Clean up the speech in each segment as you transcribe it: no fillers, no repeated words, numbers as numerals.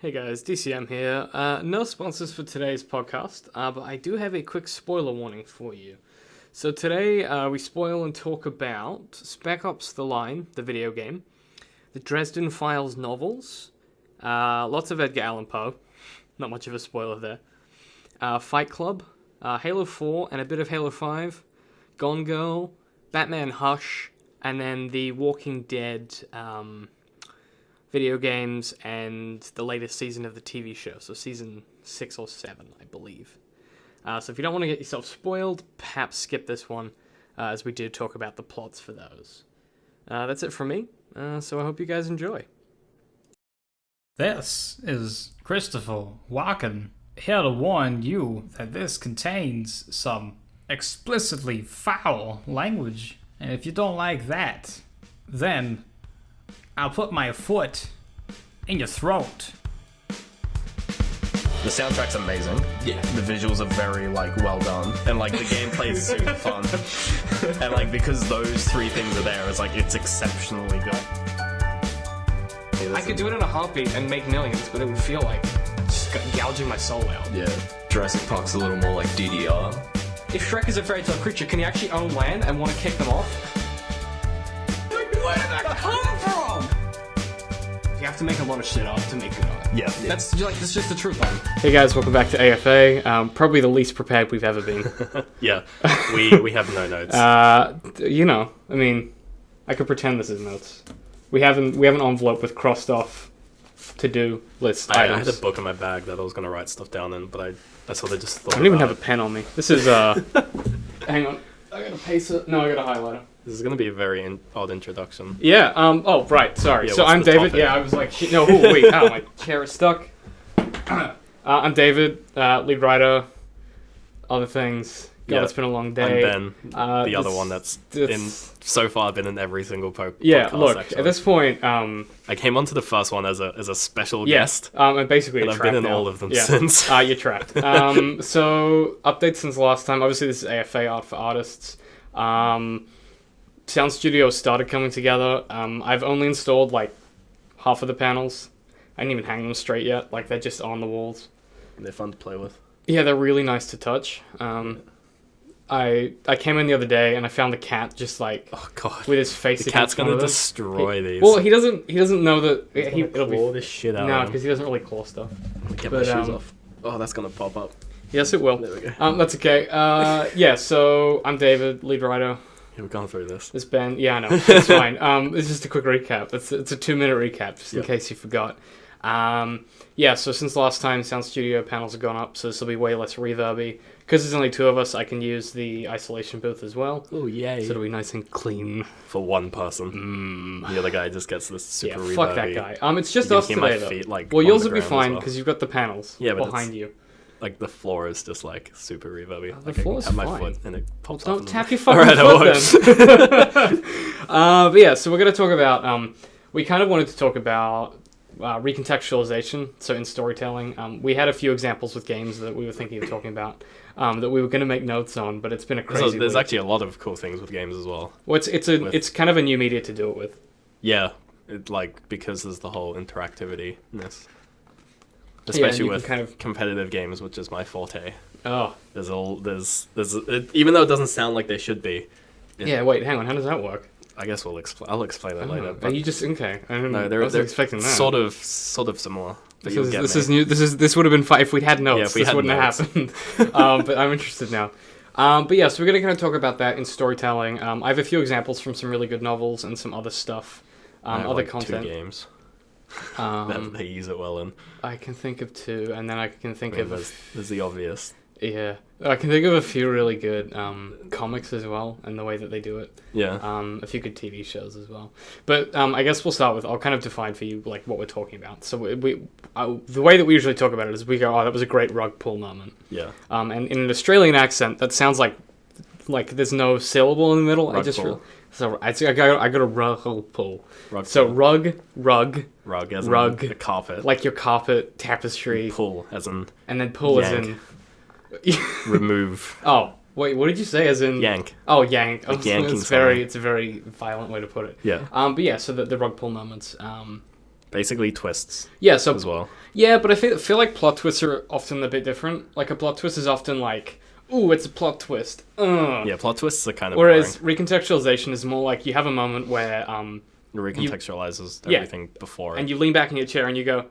Hey guys, DCM here. No sponsors for today's podcast, but I do have a quick spoiler warning for you. So today we spoil and talk about Spec Ops: The Line, the video game, the Dresden Files novels, lots of Edgar Allan Poe, not much of a spoiler there, Fight Club, Halo 4 and a bit of Halo 5, Gone Girl, Batman Hush, and then the Walking Dead video games and the latest season of the TV show, so season 6 or 7, I believe. So if you don't want to get yourself spoiled, perhaps skip this one, as we do talk about the plots for those. That's it from me, so I hope you guys enjoy. This is Christopher Walken, here to warn you that this contains some explicitly foul language, and if you don't like that, then I'll put my foot in your throat. The soundtrack's amazing. Yeah. The visuals are very, well done. And, the gameplay is super fun. And, because those three things are there, it's exceptionally good. I could do it in a heartbeat and make millions, but it would feel like just gouging my soul out. Yeah, Jurassic Park's a little more like DDR. If Shrek is a fairy tale creature, can he actually own land and want to kick them off? Where did that come from? You have to make a lot of shit up to make good art. Yeah. That's just the truth of it. Hey guys, welcome back to AFA. Probably the least prepared we've ever been. Yeah, we have no notes. I could pretend this is notes. We have an envelope with crossed off to-do list I items. had a book in my bag that I was going to write stuff down in, but I sort of just thought I don't even about have a pen on me. This is, hang on. I got a pacer. No, I got a highlighter. This is going to be a very odd introduction. Yeah, right, sorry. Yeah, so what's I'm the David. topic? Yeah, I was like, shit, no, wait, my chair is stuck. I'm David, lead writer, other things. God, it's been a long day. I'm Ben, the other one that's so far been in every single podcast. Yeah, look, actually. at this point, I came onto the first one as a special yes, guest. and basically and you're I've trapped been in now. all of them Yeah. since. You're trapped. So, updates since last time. Obviously, this is AFA Art for Artists. Sound Studio started coming together. I've only installed, half of the panels. I didn't even hang them straight yet. They're just on the walls. They're fun to play with. Yeah, they're really nice to touch. I came in the other day and I found the cat just Oh god, with his face. the cat's against one gonna of them. destroy these. Well, he doesn't know that It'll claw this shit out. No, of because he doesn't really claw stuff. Get but, my shoes off. Oh, that's gonna pop up. Yes, it will. There we go. That's okay. Yeah. So I'm David, lead writer. Yeah, we've gone through this. It's Ben. Yeah, I know. It's fine. It's just a quick recap. It's a 2-minute recap, just in case you forgot. Yeah. So since last time, Sound Studio panels have gone up, so this will be way less reverby. Because there's only 2 of us, I can use the isolation booth as well. Oh yay! So it'll be nice and clean. For one person. The other guy just gets this super reverby. Fuck that guy. It's just You us can hear today, my feet, though. Well, on yours the will be ground as fine well. because you've got the panels behind you. The floor is just super reverby. The floor is I can tap fine. my foot and it pops up. Don't tap your fucking Alright, foot then. But yeah, so we're going to talk about, we kind of wanted to talk about recontextualization, so in storytelling. We had a few examples with games that we were thinking of talking about, that we were going to make notes on, but it's been a crazy There's week. actually a lot of cool things with games as well. Well, it's kind of a new media to do it with. Yeah, because there's the whole interactivity-ness. Especially you with can kind of competitive games, which is my forte. Oh. Even though it doesn't sound like they should be. Yeah, wait, hang on, how does that work? I guess I'll explain that later. Are you just okay? I They're expecting that. Sort of similar. This is new. This would have been fun if we'd had notes. Yeah, if we this had wouldn't notes. have happened. But I'm interested now. But yeah, so we're gonna kind of talk about that in storytelling. I have a few examples from some really good novels and some other stuff, I have other 2 content. games Um, that they use it well in. I can think of 2, and then I can think of there's the obvious. yeah. I can think of a few really good comics as well, and the way that they do it. Yeah. A few good TV shows as well. But I guess we'll start with, I'll kind of define for you what we're talking about. So the way that we usually talk about it is we go, oh, that was a great rug pull moment. Yeah. And in an Australian accent, that sounds like there's no syllable in the middle. Rug pull. So I got a rug pull. Rug So pull. rug, Rug as rug, in a carpet. like your carpet, tapestry, Pull as in and then pull as yank. in... remove. Oh, wait, what did you say as in... Yank. Oh, yank. Yanking It's a very violent way to put it. Yeah. But yeah, so the rug pull moments. Basically twists Yeah, so as well. yeah, but I feel like plot twists are often a bit different. Like a plot twist is often like, ooh, it's a plot twist. Yeah, plot twists are kind of Whereas recontextualization is more like you have a moment where boring. It recontextualizes Yeah. everything before it. and you lean back in your chair and you go,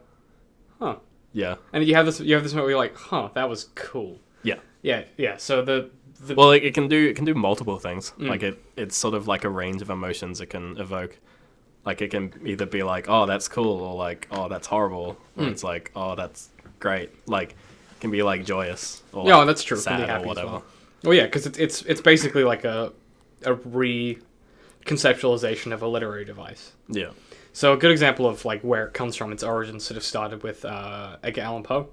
huh. Yeah. And you have this moment where you're like, huh, that was cool. Yeah. Yeah. So the Well, it can do multiple things. Mm. Like it's sort of like a range of emotions it can evoke. Like it can either be like, oh, that's cool, or like, oh, that's horrible, or it's like, oh, that's great. Like it can be like joyous or yeah, like, that's true. It can be sad happy or as whatever. well. Well, yeah, because it's basically like a reconceptualization of a literary device. Yeah. So a good example of like where it comes from, its origins sort of started with Edgar Allan Poe.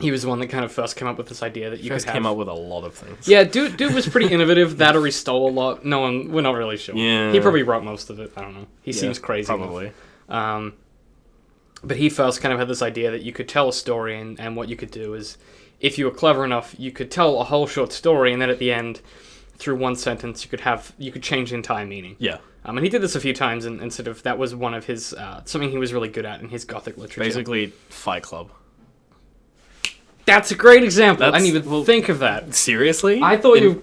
He was the one that kind of first came up with this idea that you First could have. came up with a lot of things. Yeah, dude was pretty innovative. That or he stole a lot. We're not really sure. Yeah. He probably wrote most of it. I don't know. He Yeah, seems crazy. Probably. But he first kind of had this idea that you could tell a story, and what you could do is, if you were clever enough, you could tell a whole short story, and then at the end, through one sentence, you could change the entire meaning. Yeah. And he did this a few times, and sort of that was one of his something he was really good at in his Gothic literature. Basically, Fight Club. That's a great example. I That's- didn't even think of that. Seriously? I thought really?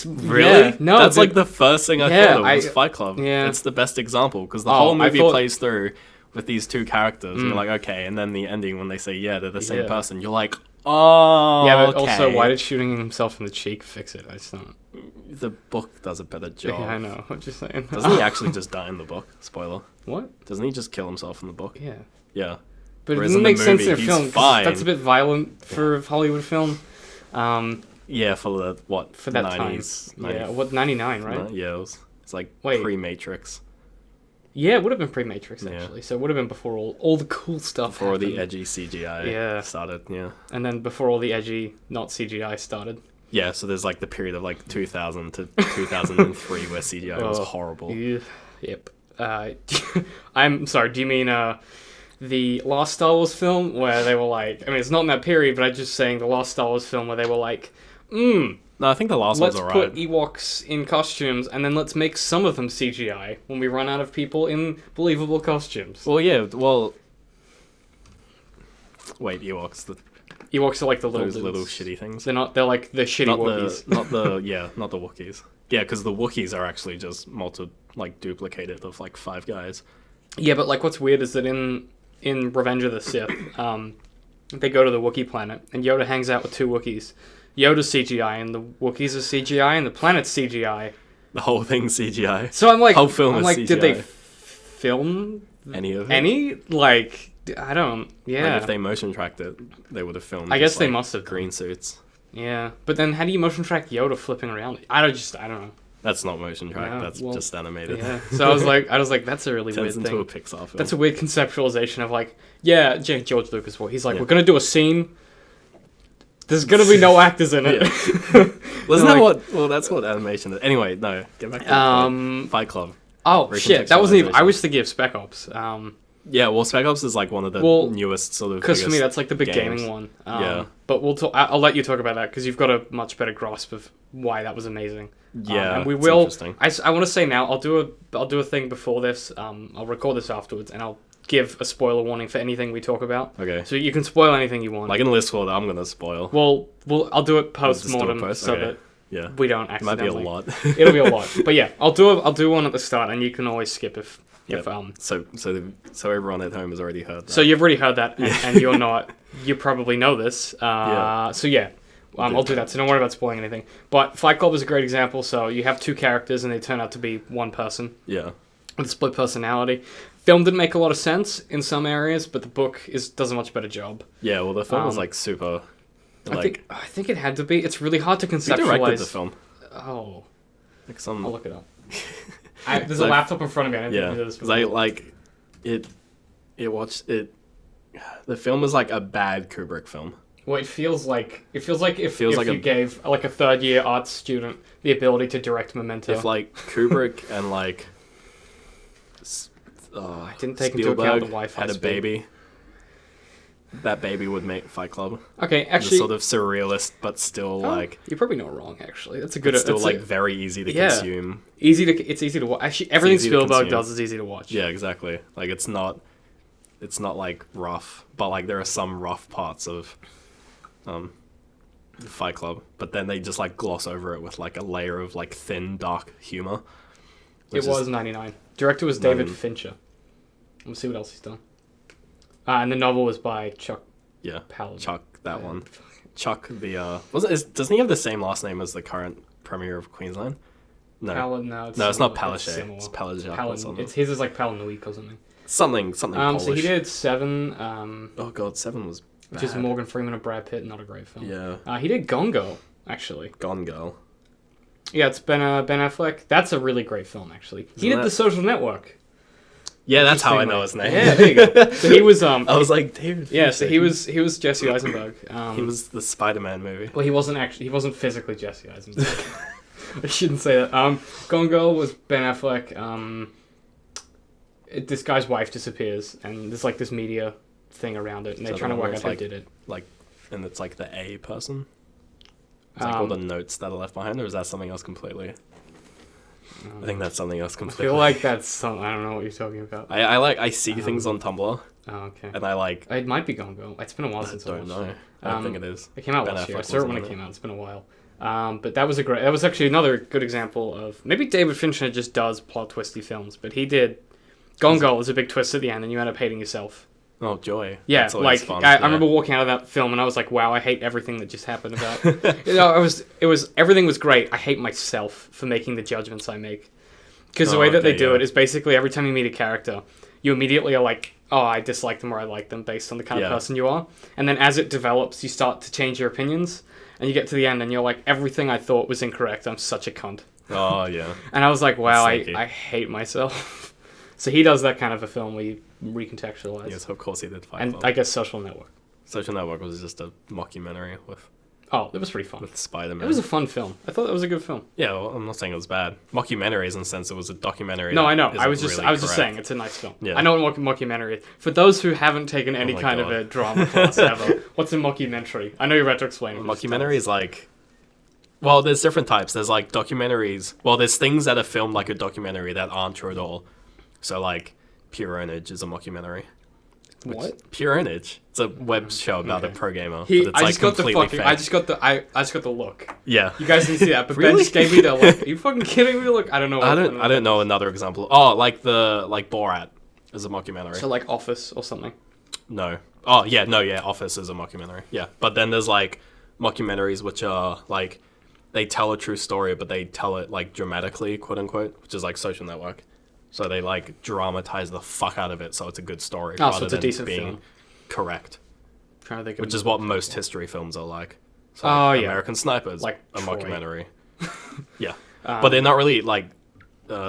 Really? No, That's like the first thing I Yeah, thought of was Fight Club. yeah. It's the best example because the Oh, whole I movie thought- plays through with these two characters, and you're like, okay, and then the ending when they say, yeah, they're the same Yeah. person, you're like, oh, Yeah, but okay. also, why did shooting himself in the cheek fix it? I just don't. The book does a better job. Yeah, I know. I'm just saying. Doesn't he actually just die in the book? Spoiler. What? Doesn't he just kill himself in the book? Yeah. Yeah. But Whereas it doesn't in the make sense in a movie, he's film. 'Cause fine. that's a bit violent for a Hollywood film. Yeah, for the, what, For that 90s? time. Yeah, what, 99, right? Yeah, it's like Wait. pre-Matrix. Yeah, it would have been pre-Matrix, Yeah. actually. So it would have been before all the cool stuff Before the happened. edgy CGI Yeah. started, yeah. And then before all the edgy, not CGI started. Yeah, so there's like the period of like 2000 to 2003 where CGI was Oh, horrible. Yeah. Yep. I'm sorry, do you mean the last Star Wars film where they were like... I mean, it's not in that period, but I'm just saying the last Star Wars film where they were like, No, I think the last let's one's put alright. Ewoks in costumes and then let's make some of them CGI when we run out of people in believable costumes. Well, yeah, well... Wait, Ewoks, Ewoks are like the little those dudes. little shitty things. They're like the shitty Not Wookiees. not the Wookiees. Yeah, because the Wookiees are actually just duplicated of like 5 guys. Yeah, but like what's weird is that in Revenge of the Sith, they go to the Wookiee planet and Yoda hangs out with 2 Wookiees. Yoda's CGI and the Wookiees are CGI and the planet's CGI. The whole thing's CGI. So I'm like, Whole film is did they CGI. film Any of it? any? Like, I don't. Yeah. Like if they motion tracked it, they would have filmed. I guess just, they like, must have. green suits. Yeah, but then how do you motion track Yoda flipping around? I don't know. That's not motion track. Yeah, that's well, just animated. Yeah. So I was like, that's a really weird Turns into thing. a Pixar film. That's a weird conceptualization of like, yeah, George Lucas. He's like, Yeah. we're gonna do a scene. There's gonna be no actors in it. Wasn't like- that what? Well, that's what animation is. Anyway, no. Get back to the point. Fight Club. Oh shit, that wasn't even. I Recontextualization. was thinking of Spec Ops. Yeah, well, Spec Ops is like one of the Well, newest sort of. Because for me, biggest that's like the big games. gaming one. Yeah. But I'll let you talk about that because you've got a much better grasp of why that was amazing. Yeah, and we it's will. interesting. I want to say now. I'll do a thing before this. I'll record this afterwards, and I'll give a spoiler warning for anything we talk about. Okay. So you can spoil anything you want. Like in this world, I'm gonna spoil. Well, I'll do it Just do it post-mortem post? so Okay. that Yeah. we don't It might be accidentally. a lot. It'll be a lot, but yeah, I'll do one at the start, and you can always skip if Yep. So everyone at home has already heard that. So you've already heard that, and you're not. You probably know this. Yeah. So yeah, I'll do that. So don't worry about spoiling anything. But Fight Club is a great example. So you have 2 characters, and they turn out to be one person yeah. with a split personality. Film didn't make a lot of sense in some areas, but the book does a much better job. Yeah, well, the film was like super. Like, I think it had to be. It's really hard to who conceptualize. directed the film? Oh, Like some. I'll look it up. There's a laptop in front of me. I didn't Yeah, think of this because I like it. It watched it. The film is like a bad Kubrick film. Well, it feels like if like you gave like a 3rd-year arts student the ability to direct Memento. If like Kubrick and like. I didn't take into account the Spielberg Wi-Fi had a speed. baby. that baby would make Fight Club. Okay, The actually, sort of surrealist, but still like you're probably not wrong. Actually, that's a good. it's still that's like very easy to yeah. consume. It's easy to watch. Actually, everything easy to Spielberg consume. does is easy to watch. Yeah, exactly. Like it's not like rough, but like there are some rough parts of Fight Club, but then they just like gloss over it with like a layer of like thin, dark humor. It was 99. Director was David Fincher. Let's see what else he's done. And the novel was by Chuck. Yeah, Palahniuk. Chuck, that one. Chuck, doesn't he have the same last name as the current Premier of Queensland? No. No, It's not similar. Palaszczuk. It's Palaszczuk or something. His is like Palahniuk or something. Something Polish. So he did Seven, Oh god, 7 was bad. which is Morgan Freeman and Brad Pitt, not a great film. Yeah. He did Gone Girl, actually. Gone Girl. Yeah, it's Ben Affleck. That's a really great film, actually. He did that- The Social Network. Yeah, that's how I know Interestingly. his name. Yeah, there you go. So he was I was like, David. yeah, so Fincher. he was Jesse Eisenberg. He was the Spider-Man movie. Well, he wasn't physically Jesse Eisenberg. I shouldn't say that. Gone Girl was Ben Affleck. This guy's wife disappears, and there's like this media thing around it, and they're So trying to the one work out where who it's did it. Like, and it's like the A person. It's like all the Um, notes that are left behind, or is that something else completely? I think that's something else I completely. feel like that's some. I don't know what you're talking about. I see things on Tumblr, Oh, okay. and I like. It might be Gone Girl. It's been a while I since I don't watched know. it. I don't think it is. It came out Ben last year. I Affleck saw it when wasn't it in came out. It's been a while. But that was actually another good example of maybe David Fincher just does plot twisty films, but he did. Gone Girl was a big twist at the end, and you end up hating yourself. Oh, joy. Yeah, That's always like fun. I Yeah. remember walking out of that film, and I was like, "Wow, I hate everything that just happened." About it was everything was great. I hate myself for making the judgments I make, because the Oh, way that they okay, do yeah. it is basically every time you meet a character, you immediately are like, "Oh, I dislike them," or "I like them," based on the kind of Yeah. person you are, and then as it develops, you start to change your opinions, and you get to the end, and you're like, "Everything I thought was incorrect. I'm such a cunt." Oh yeah. And I was like, "Wow, That's sneaky. I hate myself." So he does that kind of a film where you recontextualize. Yes, of course he did Fight And Club. I guess Social Network. Social Network was just a mockumentary with Oh, it was pretty fun. Spider-Man. It was a fun film. I thought that was a good film. Yeah, well, I'm not saying it was bad. Mockumentaries in the sense it was a documentary. No, that I know. isn't I was just really just correct. saying it's a nice film. Yeah. I know what mockumentary is. For those who haven't taken any my kind of God. a drama class ever, what's a mockumentary? I know you're about to explain it. but just tell Mockumentary us. is like, well, there's different types. There's like documentaries. Well, there's things that are filmed like a documentary that aren't true at all. So like, Pure Ownage is a mockumentary. What? Pure Ownage. It's a web show about Okay. a pro gamer. He, but it's I like just got the completely fucking. fake. I just got the look. Yeah. You guys didn't see that, but Ben Really? just gave me the look. Are you fucking kidding me? Look, I don't know. I what- don't know another example. Oh, like Borat is a mockumentary. So like Office or something. No. Oh, yeah, no, yeah, Office is a mockumentary. Yeah. But then there's like mockumentaries which are like they tell a true story but they tell it like dramatically, quote unquote, which is like Social Network. So they like dramatize the fuck out of it so it's a good story Oh, rather so it's a than decent being film. correct. Trying to think. Which is what most history films are like. So, Oh, yeah. American Snipers, Like a Troy. mockumentary. Yeah. But they're not really like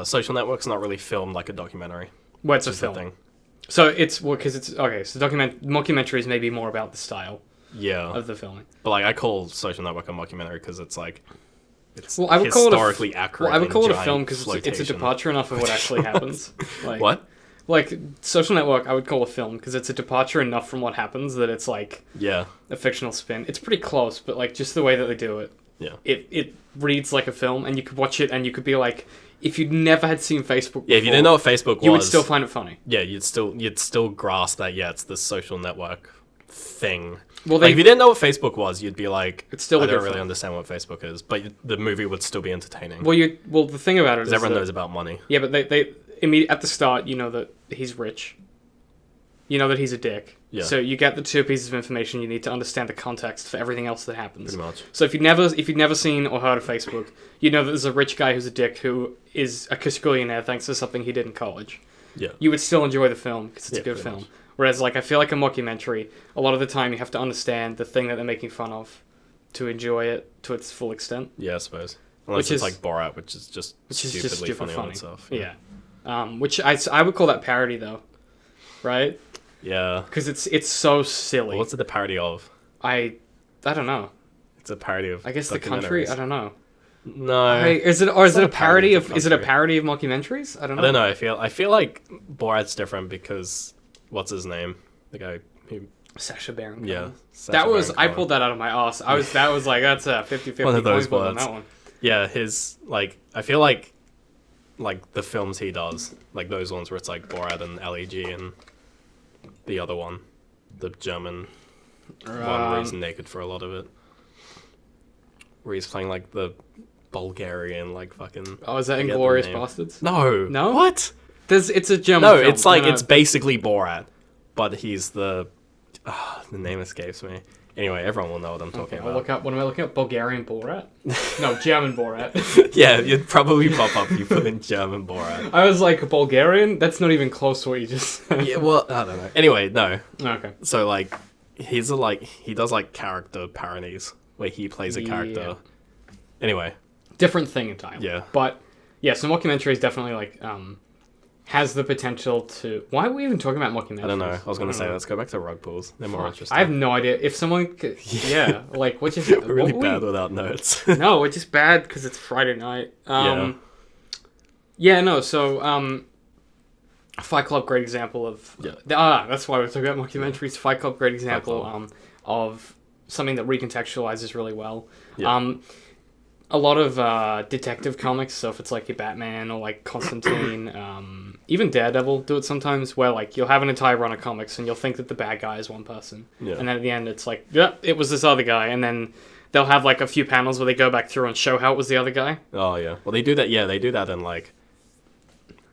Social Network's not really filmed like a documentary. Well, it's a Is the film. thing. So it's because it's okay. So mockumentaries may be more about the style Yeah. of the filming. But like I call Social Network a mockumentary because it's like it's Well, I would call it historically accurate. Well, I would in call it a giant film because it's a flotation. departure enough of what actually happens. Like, What? Like Social Network, I would call a film because it's a departure enough from what happens that it's like Yeah. a fictional spin. It's pretty close, but like just the way that they do it, Yeah. it reads like a film, and you could watch it and you could be like, if you never had seen Facebook, Yeah, if you before, didn't know what Facebook was, you would still find it funny. yeah, you'd still grasp that. Yeah, it's the social network thing. Well, Like, they if you didn't know what Facebook was, you'd be like, It's still a I don't good really film. understand what Facebook is, but the movie would still be entertaining well the thing about it is because everyone that- knows about money. Yeah, but they at the start, you know that he's rich. You know that he's a dick. Yeah. So you get the two pieces of information you need to understand the context for everything else that happens. Pretty much. So if you've never seen or heard of Facebook, you know that there's a rich guy who's a dick who is a billionaire thanks to something he did in college. Yeah. You would still enjoy the film because it's Yeah, a good pretty film. much. Whereas like I feel like a mockumentary, a lot of the time you have to understand the thing that they're making fun of to enjoy it to its full extent. Yeah, I suppose. Unless Which it's is- like Borat, which is just stupidly funny on itself. Yeah. Which I would call that parody though, right? Yeah. Because it's so silly. Well, what's it a parody of? I don't know. It's a parody of. I guess the country. documentaries. I don't know. No. Is it It's a not a parody parody of? of Is it a country. parody of mockumentaries? I don't know. I don't know. I feel like Borat's different because what's his name? The guy who Sacha Baron Cohen. Yeah. That was Baron I Cohen. pulled that out of my ass. That was like that's a 50-50 One of those coin flip on words. that one. Yeah, his like I feel like the films he does, like those ones where it's like Borat and LEG and the other one, the German one where he's naked for a lot of it. Where he's playing like the Bulgarian like fucking Oh, is that forget the Inglourious name. Bastards? No. No? What? It's a German No, film. it's like No, no. it's basically Borat, but he's the name escapes me. Anyway, everyone will know what I'm talking Okay, I'll about. look up. What am I looking at? Bulgarian Borat? No, German Borat. Yeah, you'd probably pop up if you put in German Borat. I was like, Bulgarian? That's not even close to what you just said. Yeah, well, I don't know. Anyway, no. Okay. So like, he does like character parodies where he plays a character. Yeah. Anyway, Different thing entirely. Yeah. But, yeah, so mockumentary is definitely, like, has the potential to... Why are we even talking about mockumentaries? I don't know. I was gonna say know. let's go back to rug pulls. They're more Fuck. interesting. I have no idea. If someone could... Yeah, like, what just... We're really what bad without notes. No, it's just bad because it's Friday night. Yeah, no, so, Fight Club, great example of... Yeah. That's why we're talking about mockumentaries. Fight Club, great example Club. of something that recontextualizes really well. Yeah. A lot of detective comics, so if it's like your Batman or like Constantine, even Daredevil do it sometimes, where like you'll have an entire run of comics and you'll think that the bad guy is one person, Yeah. and then at the end it's like, yeah, it was this other guy, and then they'll have like a few panels where they go back through and show how it was the other guy. Oh yeah. Well, they do that. Yeah, they do that in like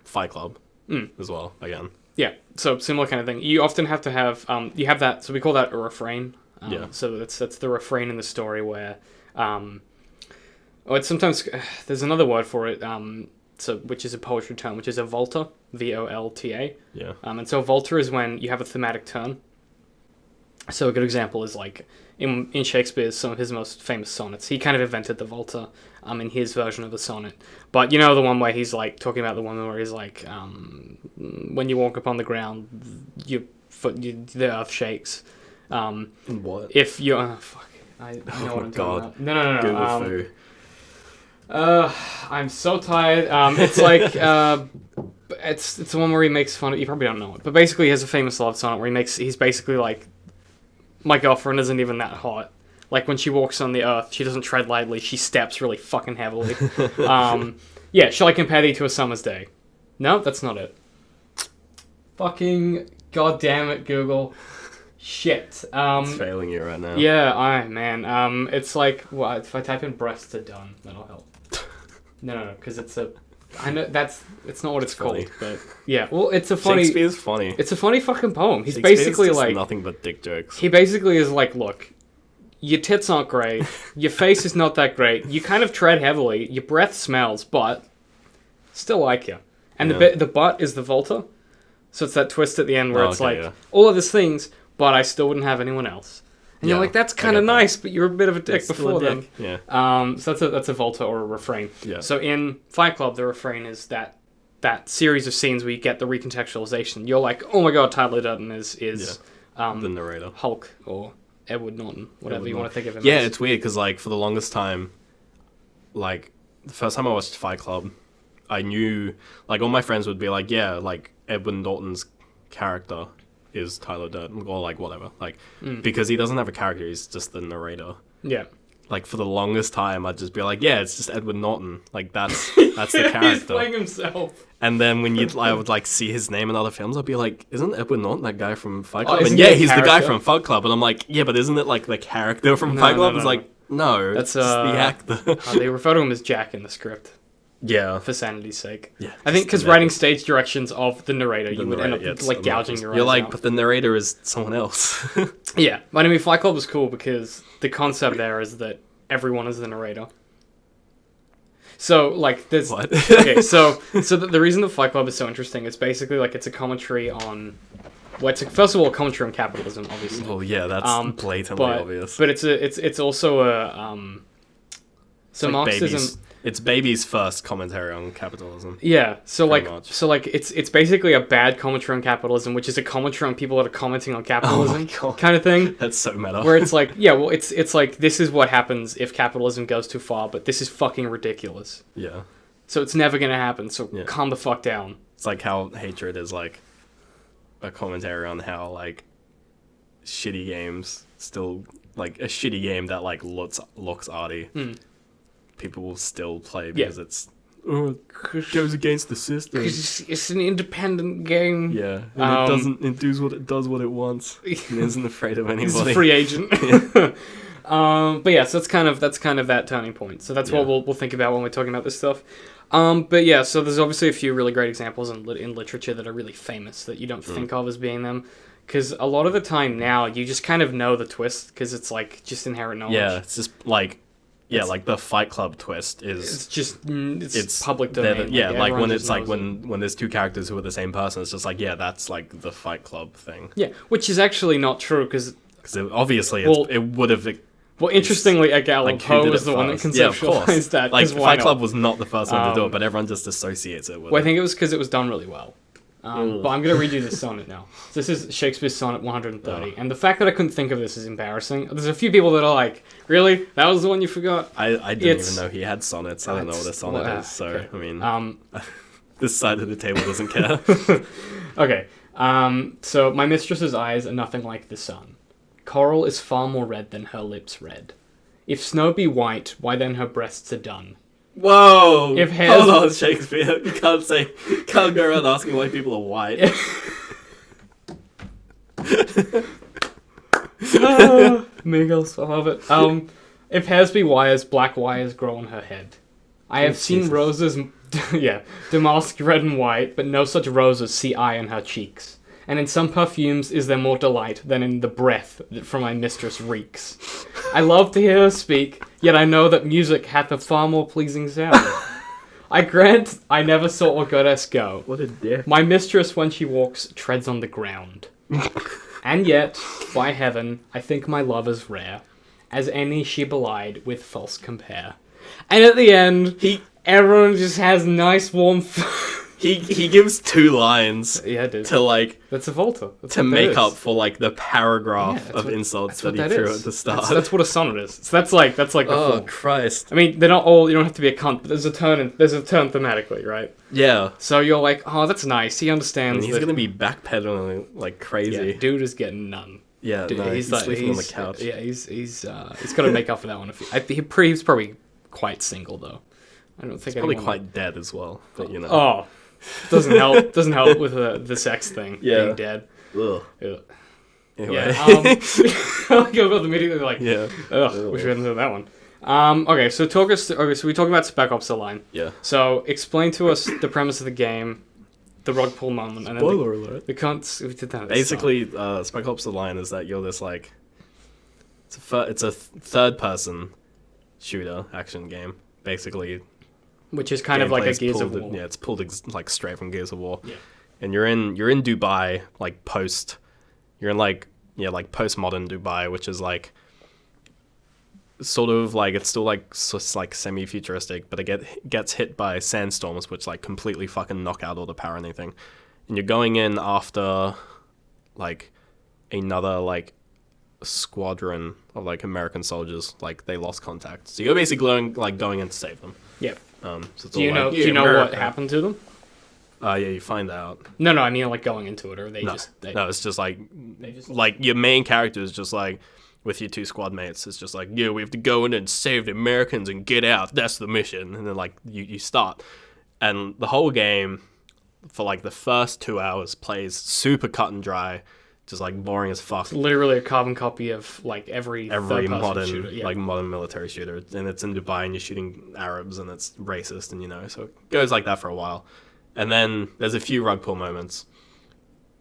Fight Club Mm. as well. Again. Yeah, so similar kind of thing. You often have to have you have that, so we call that a refrain. Yeah. So that's the refrain in the story where, it's sometimes there's another word for it. So which is a poetry term, which is a volta, VOLTA. Yeah. And so a volta is when you have a thematic turn. So a good example is like in Shakespeare's some of his most famous sonnets. He kind of invented the volta in his version of a sonnet. But you know the one where he's like talking about the one where he's like when you walk upon the ground, the earth shakes. What? If you fuck, I know Oh what my I'm God. talking about. No. Google foo. I'm so tired. It's like it's the one where he makes fun of. You probably don't know it, but basically he has a famous love sonnet where he's basically like, my girlfriend isn't even that hot. Like when she walks on the earth, she doesn't tread lightly. She steps really fucking heavily. Yeah, shall I compare thee to a summer's day? No, that's not it. Fucking goddamn it, Google. Shit. It's failing you right now. Yeah, man. It's like, what, if I type in breasts are done, that'll help. No, because it's a... I know it's not what it's called, funny. but yeah. Well, it's a funny... Shakespeare's funny. It's a funny fucking poem. He's Shakespeare's basically just like... nothing but dick jokes. He basically is like, look, your tits aren't great, your face is not that great, you kind of tread heavily, your breath smells, but still like you. And Yeah. the but is the volta, so it's that twist at the end where Oh, it's okay, like, yeah. all of these things, but I still wouldn't have anyone else. And you're Yeah, like, that's I kind of get that. nice, but you're a bit of a dick It's still before a then. dick. Yeah. So that's a volta or a refrain. Yeah. So in Fight Club, the refrain is that series of scenes where you get the recontextualization. You're like, oh my god, Tyler Durden is The narrator. Hulk or Edward Norton, whatever Edward you want to think of him Yeah, as. it's weird because like for the longest time, like the first time I watched Fight Club, I knew like all my friends would be like, yeah, like Edward Norton's character is Tyler Durden or like whatever, like because he doesn't have a character, he's just the narrator. Yeah. Like for the longest time, I'd just be like, yeah, it's just Edward Norton, like that's the He's character. playing himself. And then when I would like see his name in other films, I'd be like, isn't Edward Norton that guy from Fight Club? isn't And he yeah, a he's the guy character? from Fight Club. And I'm like, yeah, but isn't it like the character from No, Fight no, Club? no, It's no. like, no, That's, it's just the actor. They refer to him as Jack in the script Yeah. for sanity's sake. Yeah. I think just because the writing narrator. stage directions of the narrator, you would end up Yeah, it's like gouging obnoxious. your eyes You're like, out. but the narrator is someone else. Yeah, but I mean, Fight Club was cool because the concept there is that everyone is the narrator. So, like, there's... What? Okay, so the reason the Fight Club is so interesting is basically, like, it's a commentary on... Well, first of all, a commentary on capitalism, obviously. Well, yeah, that's blatantly obvious. But it's also a... So It's like Marxism... It's baby's first commentary on capitalism. Yeah, so Pretty like, much. it's basically a bad commentary on capitalism, which is a commentary on people that are commenting on capitalism, God. kind of thing. That's so meta. Where it's like, yeah, well, it's like this is what happens if capitalism goes too far, but this is fucking ridiculous. Yeah. So it's never gonna happen. So Yeah. calm the fuck down. It's like how hatred is like a commentary on how like shitty games still, like a shitty game that like looks arty, people will still play because it goes against the system. Because it's an independent game. Yeah, and it does what it wants. It isn't afraid of anybody. It's a free agent. But yeah, so that's kind of that turning point. So that's what we'll think about when we're talking about this stuff. But yeah, so there's obviously a few really great examples in literature that are really famous that you don't think of as being them. Because a lot of the time now, you just kind of know the twist because it's like just inherent knowledge. Yeah, it's just like, like the Fight Club twist is... It's just, it's public domain. Like when it's like when there's two characters who are the same person, it's just like, that's like the Fight Club thing. Yeah, which is actually not true because... Because obviously it would have... Well, interestingly, Edgar Poe was the one that conceptualized that. Like, Fight Club was not the first one to do it, but everyone just associates it with it. I think it was because it was done really well. But I'm going to read you this sonnet now. This is Shakespeare's Sonnet 130. And the fact that I couldn't think of this is embarrassing. There's a few people that are like, really? That was the one you forgot? I didn't even know he had sonnets. I don't know what a sonnet is. So, okay. I mean, this side of the table doesn't care. Okay. So, my mistress's eyes are nothing like the sun. Coral is far more red than her lips red. If snow be white, why then her breasts are dun? Whoa! If hairs... Hold on, Shakespeare. You can't go around asking why people are white. Migos, I love it. If hairs be wires, black wires grow on her head. I have seen roses, damask red and white, but no such roses see I in her cheeks. And in some perfumes is there more delight than in the breath that from my mistress reeks. I love to hear her speak, yet I know that music hath a far more pleasing sound. I grant I never saw a goddess go. What a dick. My mistress, when she walks, treads on the ground. And yet, by heaven, I think my love is rare, as any she belied with false compare. And at the end, everyone just has nice warm... He gives 2 lines to like that's a Volta to make up for like the paragraph of insults that he threw at the start. That's what a sonnet is. So that's like the oh form. Christ! I mean, they're not all. You don't have to be a cunt, but there's a turn thematically, right? Yeah. So you're like, oh, that's nice. He understands. And he's gonna be backpedaling like crazy. Yeah, dude is getting none. Yeah, dude, he's sleeping on the couch. Yeah, he's got to make up for that one. He's probably quite single though. I don't think he's probably quite dead as well. But you know. Oh. Doesn't help with the sex thing. Being dead. Ugh. Anyway. Yeah. I'll go about the meeting. They're like, ugh. Wish we hadn't done that one. Okay, so talk us. So we talk about Spec Ops: The Line. Yeah. So explain to us the premise of the game, the rug pull moment, and then spoiler alert. We did that. Basically, Spec Ops: The Line is that you're this like, it's a third person shooter action game. Basically. Which is kind of like a Gears of War. Yeah, it's pulled like straight from Gears of War. Yeah. And you're in Dubai, like post postmodern Dubai, which is like sort of like it's still like semi-futuristic, but it gets hit by sandstorms, which like completely fucking knock out all the power and anything. And you're going in after like another like squadron of like American soldiers, like they lost contact. So you're basically going in to save them. Yeah. So do you know what happened to them? Yeah, you find out. No, I mean like going into it, or they just... No, it's just like... Like, your main character is just like, with your 2 squad mates, it's just like, we have to go in and save the Americans and get out. That's the mission. And then, like, you start. And the whole game, for like the first 2 hours, plays super cut and dry, just like boring as fuck. It's literally a carbon copy of like every modern shooter. Yeah. like modern military shooter, and it's in Dubai and you're shooting Arabs and it's racist, and so it goes like that for a while. And then there's a few rug pull moments,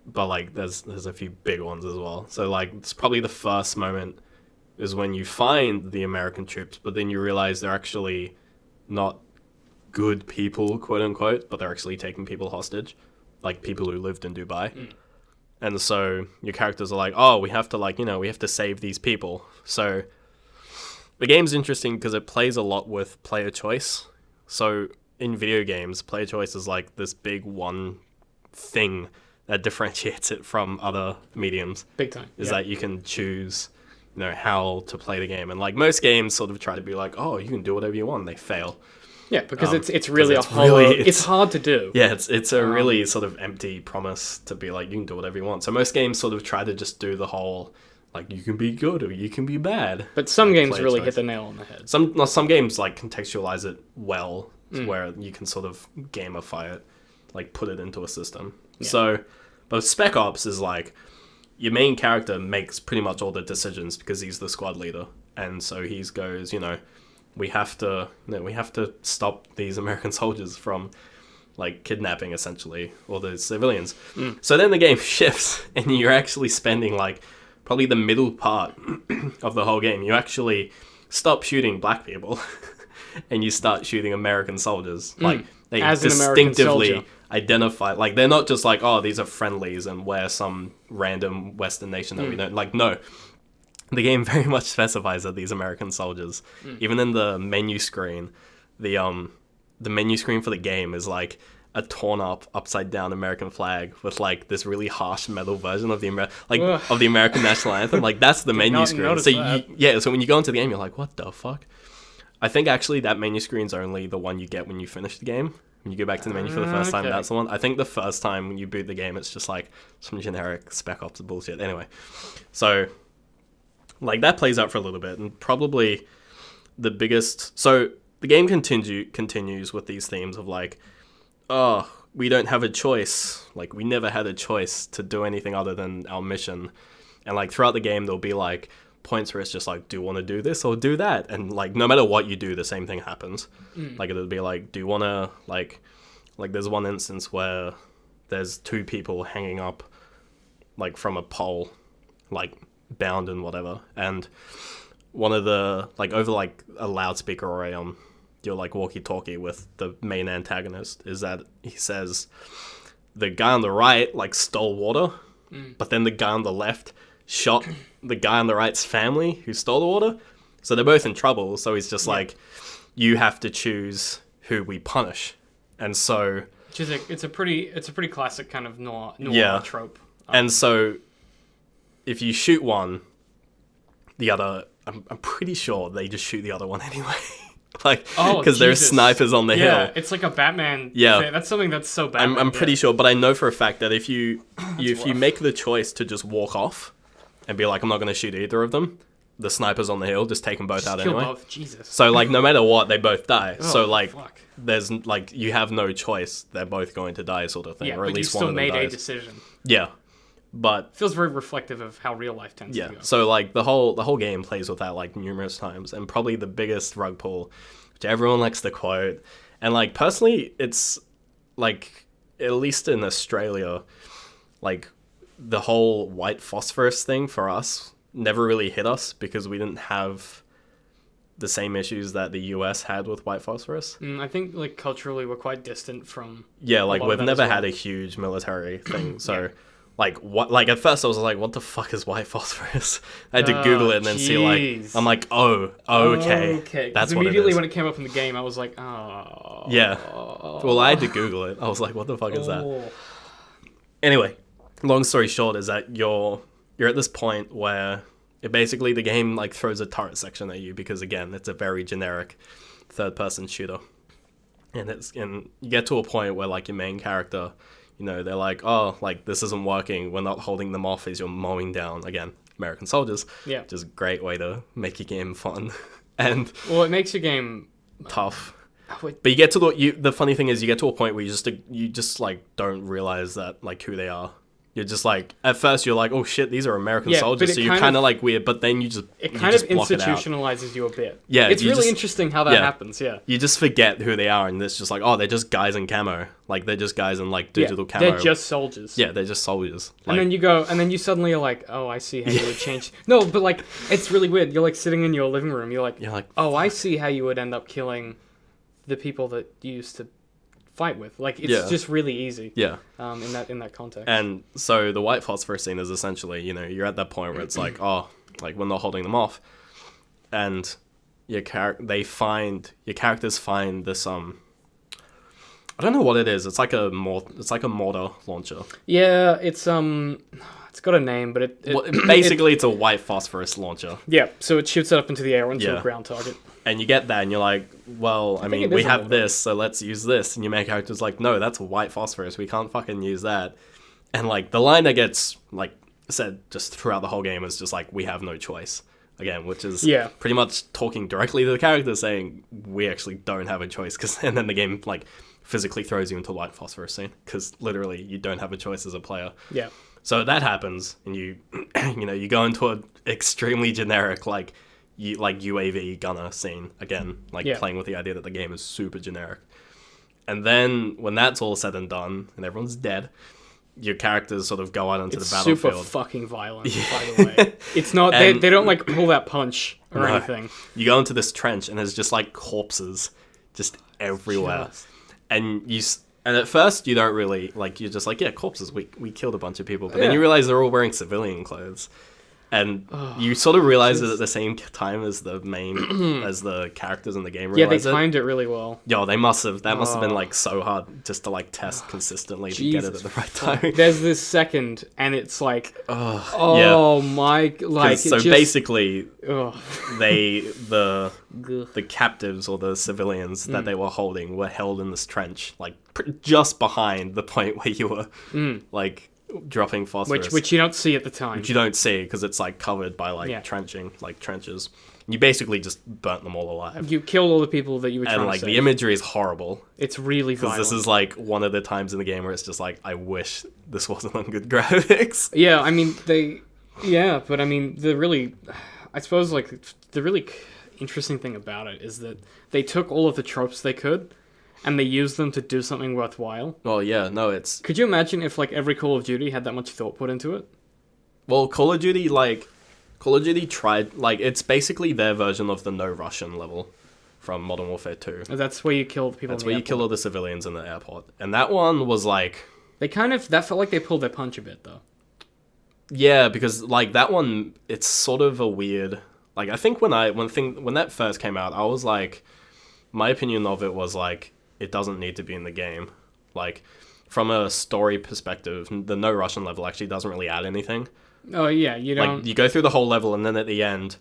but like there's a few big ones as well. So like it's probably the first moment is when you find the American troops, but then you realize they're actually not good people, quote unquote, but they're actually taking people hostage, like people who lived in Dubai. And so your characters are like, oh, we have to save these people. So the game's interesting because it plays a lot with player choice. So in video games, player choice is like this big one thing that differentiates it from other mediums. Big time. Is that you can choose, how to play the game. And like most games sort of try to be like, oh, you can do whatever you want. They fail. Yeah, because it's really it's hard to do. Yeah, it's a really sort of empty promise to be like, you can do whatever you want. So most games sort of try to just do the whole, Like, you can be good or you can be bad. But some Like, games player really choice. hit the nail on the head. Some games like contextualize it well, to where you can sort of gamify it, like put it into a system. Yeah. So, but Spec Ops is like your main character makes pretty much all the decisions because he's the squad leader, and so he goes, we have to stop these American soldiers from like kidnapping essentially all the civilians. So then the game shifts, and you're actually spending like probably the middle part of the whole game. You actually stop shooting black people and you start shooting American soldiers. Like they As an American distinctively soldier. identify, like they're not just like, oh, these are friendlies and we're some random Western nation that we don't like. No, the game very much specifies that these American soldiers, even in the menu screen, the menu screen for the game is like a torn up upside down American flag with like this really harsh metal version of the of the American national anthem. Like that's the menu not screen. notice So that. so when you go into the game, you're like, what the fuck? I think actually that menu screen's only the one you get when you finish the game. When you go back to the menu for the first time, Okay. that's the one. I think the first time when you boot the game, it's just like some generic Spec Ops bullshit. Anyway, so like that plays out for a little bit, and probably the biggest. So the game continues with these themes of like, oh, we don't have a choice. Like we never had a choice to do anything other than our mission, and like throughout the game, there'll be like points where it's just like, do you want to do this or do that? And like no matter what you do, the same thing happens. Like it'll be like, do you want to like there's one instance where there's two people hanging up like from a pole, like bound and whatever, and one of the like over like a loudspeaker or a your like walkie-talkie with the main antagonist is that he says the guy on the right like stole water, but then the guy on the left shot the guy on the right's family who stole the water, so they're both in trouble. So he's just like, you have to choose who we punish. And so Which is it's a pretty classic kind of noir trope. and so if you shoot one, the other, I'm pretty sure they just shoot the other one anyway. Like, because there's Jesus. snipers on the Yeah, hill. it's like a Batman Yeah. thing. That's something that's so Batman. I'm pretty yeah. sure, but I know for a fact that if you rough. make the choice to just walk off and be like, I'm not going to shoot either of them, the snipers on the hill just take them both out Kill anyway. both. Jesus. So like no matter what, they both die. So like fuck. there's like you have no choice. They're both going to die, sort of thing, Yeah, or at but you least one still of them made a dies. decision. Yeah, but Feels very reflective of how real life tends to go. so like the whole game plays with that like numerous times, and probably the biggest rug pull, which everyone likes to quote, and like personally, it's like at least in Australia, like the whole white phosphorus thing for us never really hit us because we didn't have the same issues that the US had with white phosphorus. I think like culturally we're quite distant from. Yeah, like lot of we've that never as well. had a huge military thing, so like what? Like at first I was like, "What the fuck is white phosphorus?" I had to Google it and then see like jeez. I'm like, "Oh, okay, Okay. that's 'Cause what it immediately is." when it came up in the game, I was like, oh. Yeah. Well, I had to Google it. I was like, "What the fuck is that?" Oh. Anyway, long story short is that you're at this point where it basically the game like throws a turret section at you because again it's a very generic third person shooter, and you get to a point where like your main character, they're like, oh, like this isn't working, we're not holding them off as you're mowing down again American soldiers. Yeah. Which is a great way to make your game fun and Well, it makes your game. tough. Wait, But you get to the funny thing is you get to a point where you just like don't realize that like who they are. You're just like at first you're like, oh shit, these are American Yeah, but soldiers, it so you're kind kind of of- like weird. But then you just kind of block it out. institutionalizes you a bit. Yeah, It's you really just- interesting how that yeah. happens. Yeah. You just forget who they are, and it's just like, oh, they're just guys in camo. Like they're just guys in like digital yeah, camo. They're just soldiers. Yeah, they're just soldiers. And then you suddenly are like, oh, I see how you would change. No, but like, it's really weird. You're like sitting in your living room. You're like, oh, I see how you would end up killing the people that you used to fight with. Like, it's Yeah. just really easy. yeah. In that context. And so the white phosphorus scene is essentially, you're at that point where it's like, oh, like we're not holding them off, and your characters find this I don't know what it is. It's like a mortar launcher. Yeah, it's got a name, but Basically, it's a white phosphorus launcher, yeah. So it shoots it up into the air onto Yeah. a ground target. and you get that, and you're like, well, I mean, it we is a have mortar. this, so let's use this. And your main character's like, no, that's white phosphorus. We can't fucking use that. And like the line that gets like said just throughout the whole game is just like, we have no choice. Again, which is pretty much talking directly to the character, saying we actually don't have a choice. And then the game like physically throws you into a white phosphorus scene because literally you don't have a choice as a player. Yeah. So that happens, and you you go into an extremely generic like UAV gunner scene again, playing with the idea that the game is super generic. And then when that's all said and done, and everyone's dead, your characters sort of go out onto the battlefield. It's super fucking violent, by the way. It's not, they don't like pull that punch or anything. You go into this trench and there's just like corpses just everywhere. And at first you don't really, like, you're just like, yeah, corpses, we killed a bunch of people. But then you realize they're all wearing civilian clothes. And you sort of realize it at the same time as the characters in the game realize they timed it really well. Yo, that must have been like so hard just to like test consistently to get it at the right time. There's this second, and it's like, basically, the captives or the civilians that they were holding were held in this trench, like just behind the point where you were like dropping phosphorus, which you don't see at the time. Which you don't see because it's like covered by trenches. You basically just burnt them all alive. You killed all the people that you were trying to save. The imagery is horrible. It's really violent. Because this is like one of the times in the game where it's just like, I wish this wasn't on good graphics. Yeah, I mean but I mean the really interesting thing about it is that they took all of the tropes they could and they used them to do something worthwhile. Well, yeah, no, it's... Could you imagine if, like, every Call of Duty had that much thought put into it? Well, Call of Duty tried... Like, it's basically their version of the No Russian level from Modern Warfare 2. That's where you kill people That's where you kill all the civilians in the airport. And that one was, like... That felt like they pulled their punch a bit, though. Yeah, because, like, that one, it's sort of a weird... Like, I think when that first came out, I was, like... My opinion of it was, like... It doesn't need to be in the game. Like, from a story perspective, the No Russian level actually doesn't really add anything. Oh, yeah, you don't... Like, you go through the whole level, and then at the end,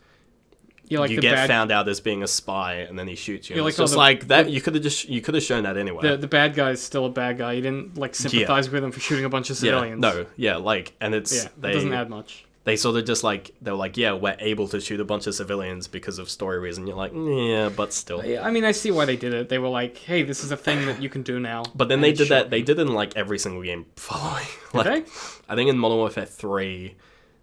you get found out as being a spy, and then he shoots you. It's just like, that, you could have shown that anyway. The bad guy's still a bad guy. You didn't, like, sympathize with him for shooting a bunch of civilians. And it's... Yeah, it doesn't add much. They sort of just like, they were like, yeah, we're able to shoot a bunch of civilians because of story reason. You're like, yeah, but still. I mean, I see why they did it. They were like, hey, this is a thing that you can do now. But then they did it in like every single game following. Like, did they? I think in Modern Warfare 3,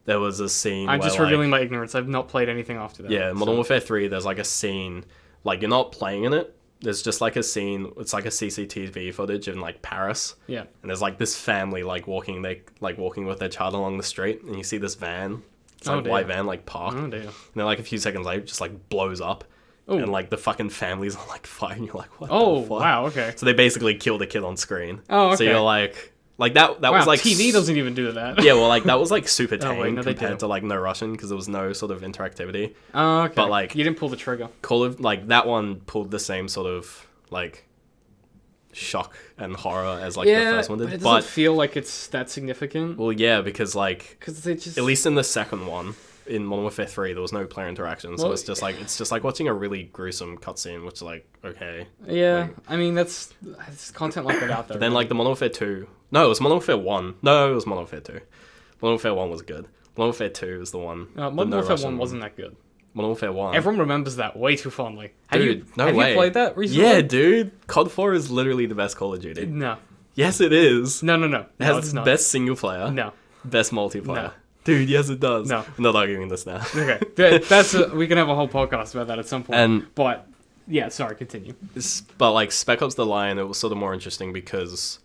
there was a scene I'm just revealing my ignorance. I've not played anything after that. Yeah, Modern Warfare 3, there's like a scene, like you're not playing in it. There's just like a scene, it's like a CCTV footage in like Paris. Yeah. And there's like this family walking with their child along the street, and you see this van. It's like a white van, like, parked. Oh, dear. And then, like, a few seconds later, it just, like, blows up. Ooh. And, like, the fucking family's on, like, fire, and you're like, what the fuck? Wow, okay. So they basically kill the kid on screen. Oh, okay. So you're like that was, like... TV doesn't even do that. Yeah, well, like, that was, like, super tame compared to, like, No Russian, because there was no sort of interactivity. Oh, okay. But, like... You didn't pull the trigger. That one pulled the same sort of, like... shock and horror as like the first one did, but it doesn't feel like it's that significant. Well, yeah, because they just at least in the second one in Modern Warfare 3 there was no player interaction, so it's just like watching a really gruesome cutscene, which is like, okay. Yeah, like, I mean that's content like that out there. But then like the Modern Warfare 2, no, it was Modern Warfare 1. No, it was Modern Warfare 2. Modern Warfare 1 was good. Modern Warfare 2 is the one. Modern Warfare 1 wasn't that good. Modern Warfare 1. Everyone remembers that way too fondly. Have you played that recently? Yeah, dude. COD 4 is literally the best Call of Duty. No. Yes, it is. No. It has the best single player. No. Best multiplayer. No. Dude, yes, it does. No. I'm not arguing this now. Okay. We can have a whole podcast about that at some point. But, yeah, sorry, continue. But, like, Spec Ops The Line, it was sort of more interesting because...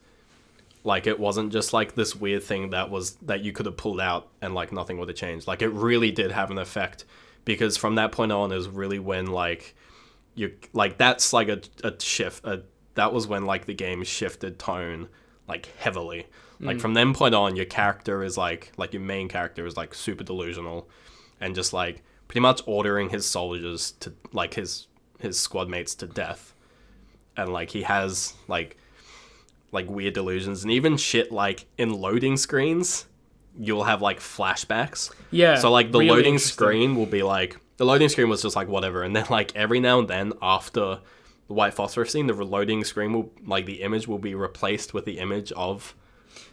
Like, it wasn't just, like, this weird thing that you could have pulled out and, like, nothing would have changed. Like, it really did have an effect. Because from that point on is really when, like, that's, like, a shift. That was when, like, the game shifted tone, like, heavily. Like, from then point on, your character is, like, your main character is, like, super delusional. And just, like, pretty much ordering his soldiers to, like, his squad mates to death. And, like, he has, like, weird delusions. And even shit, like, in loading screens... You'll have like flashbacks. Yeah. So like the really loading screen will be like the loading screen was just like whatever, and then like every now and then after the white phosphorus scene, the loading screen will like the image will be replaced with the image of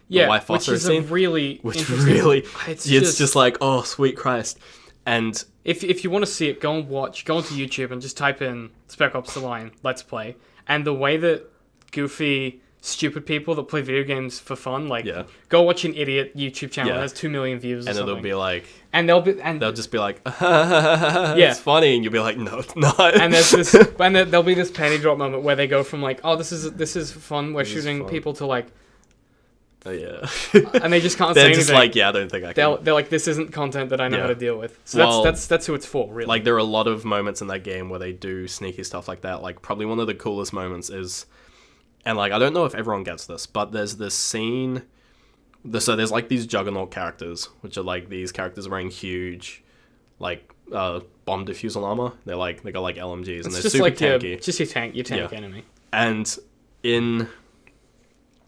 Yeah, wife which phosphorus is scene, a really which interesting- really, It's it's just like, oh, sweet Christ. And If you want to see it, go onto YouTube and just type in Spec Ops: The Line Let's Play. And the way that goofy, stupid people that play video games for fun, like, Yeah. go watch an idiot YouTube channel Yeah. that has 2 million views or and something. it'll be like, they'll just be like, it's funny, and you'll be like, no, it's not. and there's this, and there'll be this penny drop moment where they go from like, oh, this is fun, we're This is shooting fun. people, to like, Oh, yeah. and they just can't say They're anything. just like, yeah, I don't think I can. They're like, this isn't content that I know Yeah. how to deal with. So Well, that's who it's for, really. Like, there are a lot of moments in that game where they do sneaky stuff like that. Like, probably one of the coolest moments is, and like, I don't know if everyone gets this, but there's this scene. So there's like these Juggernaut characters, which are like these characters wearing huge, like, bomb diffusal armor. They got like LMGs, and it's they're just super like tanky. your tank Yeah. enemy. And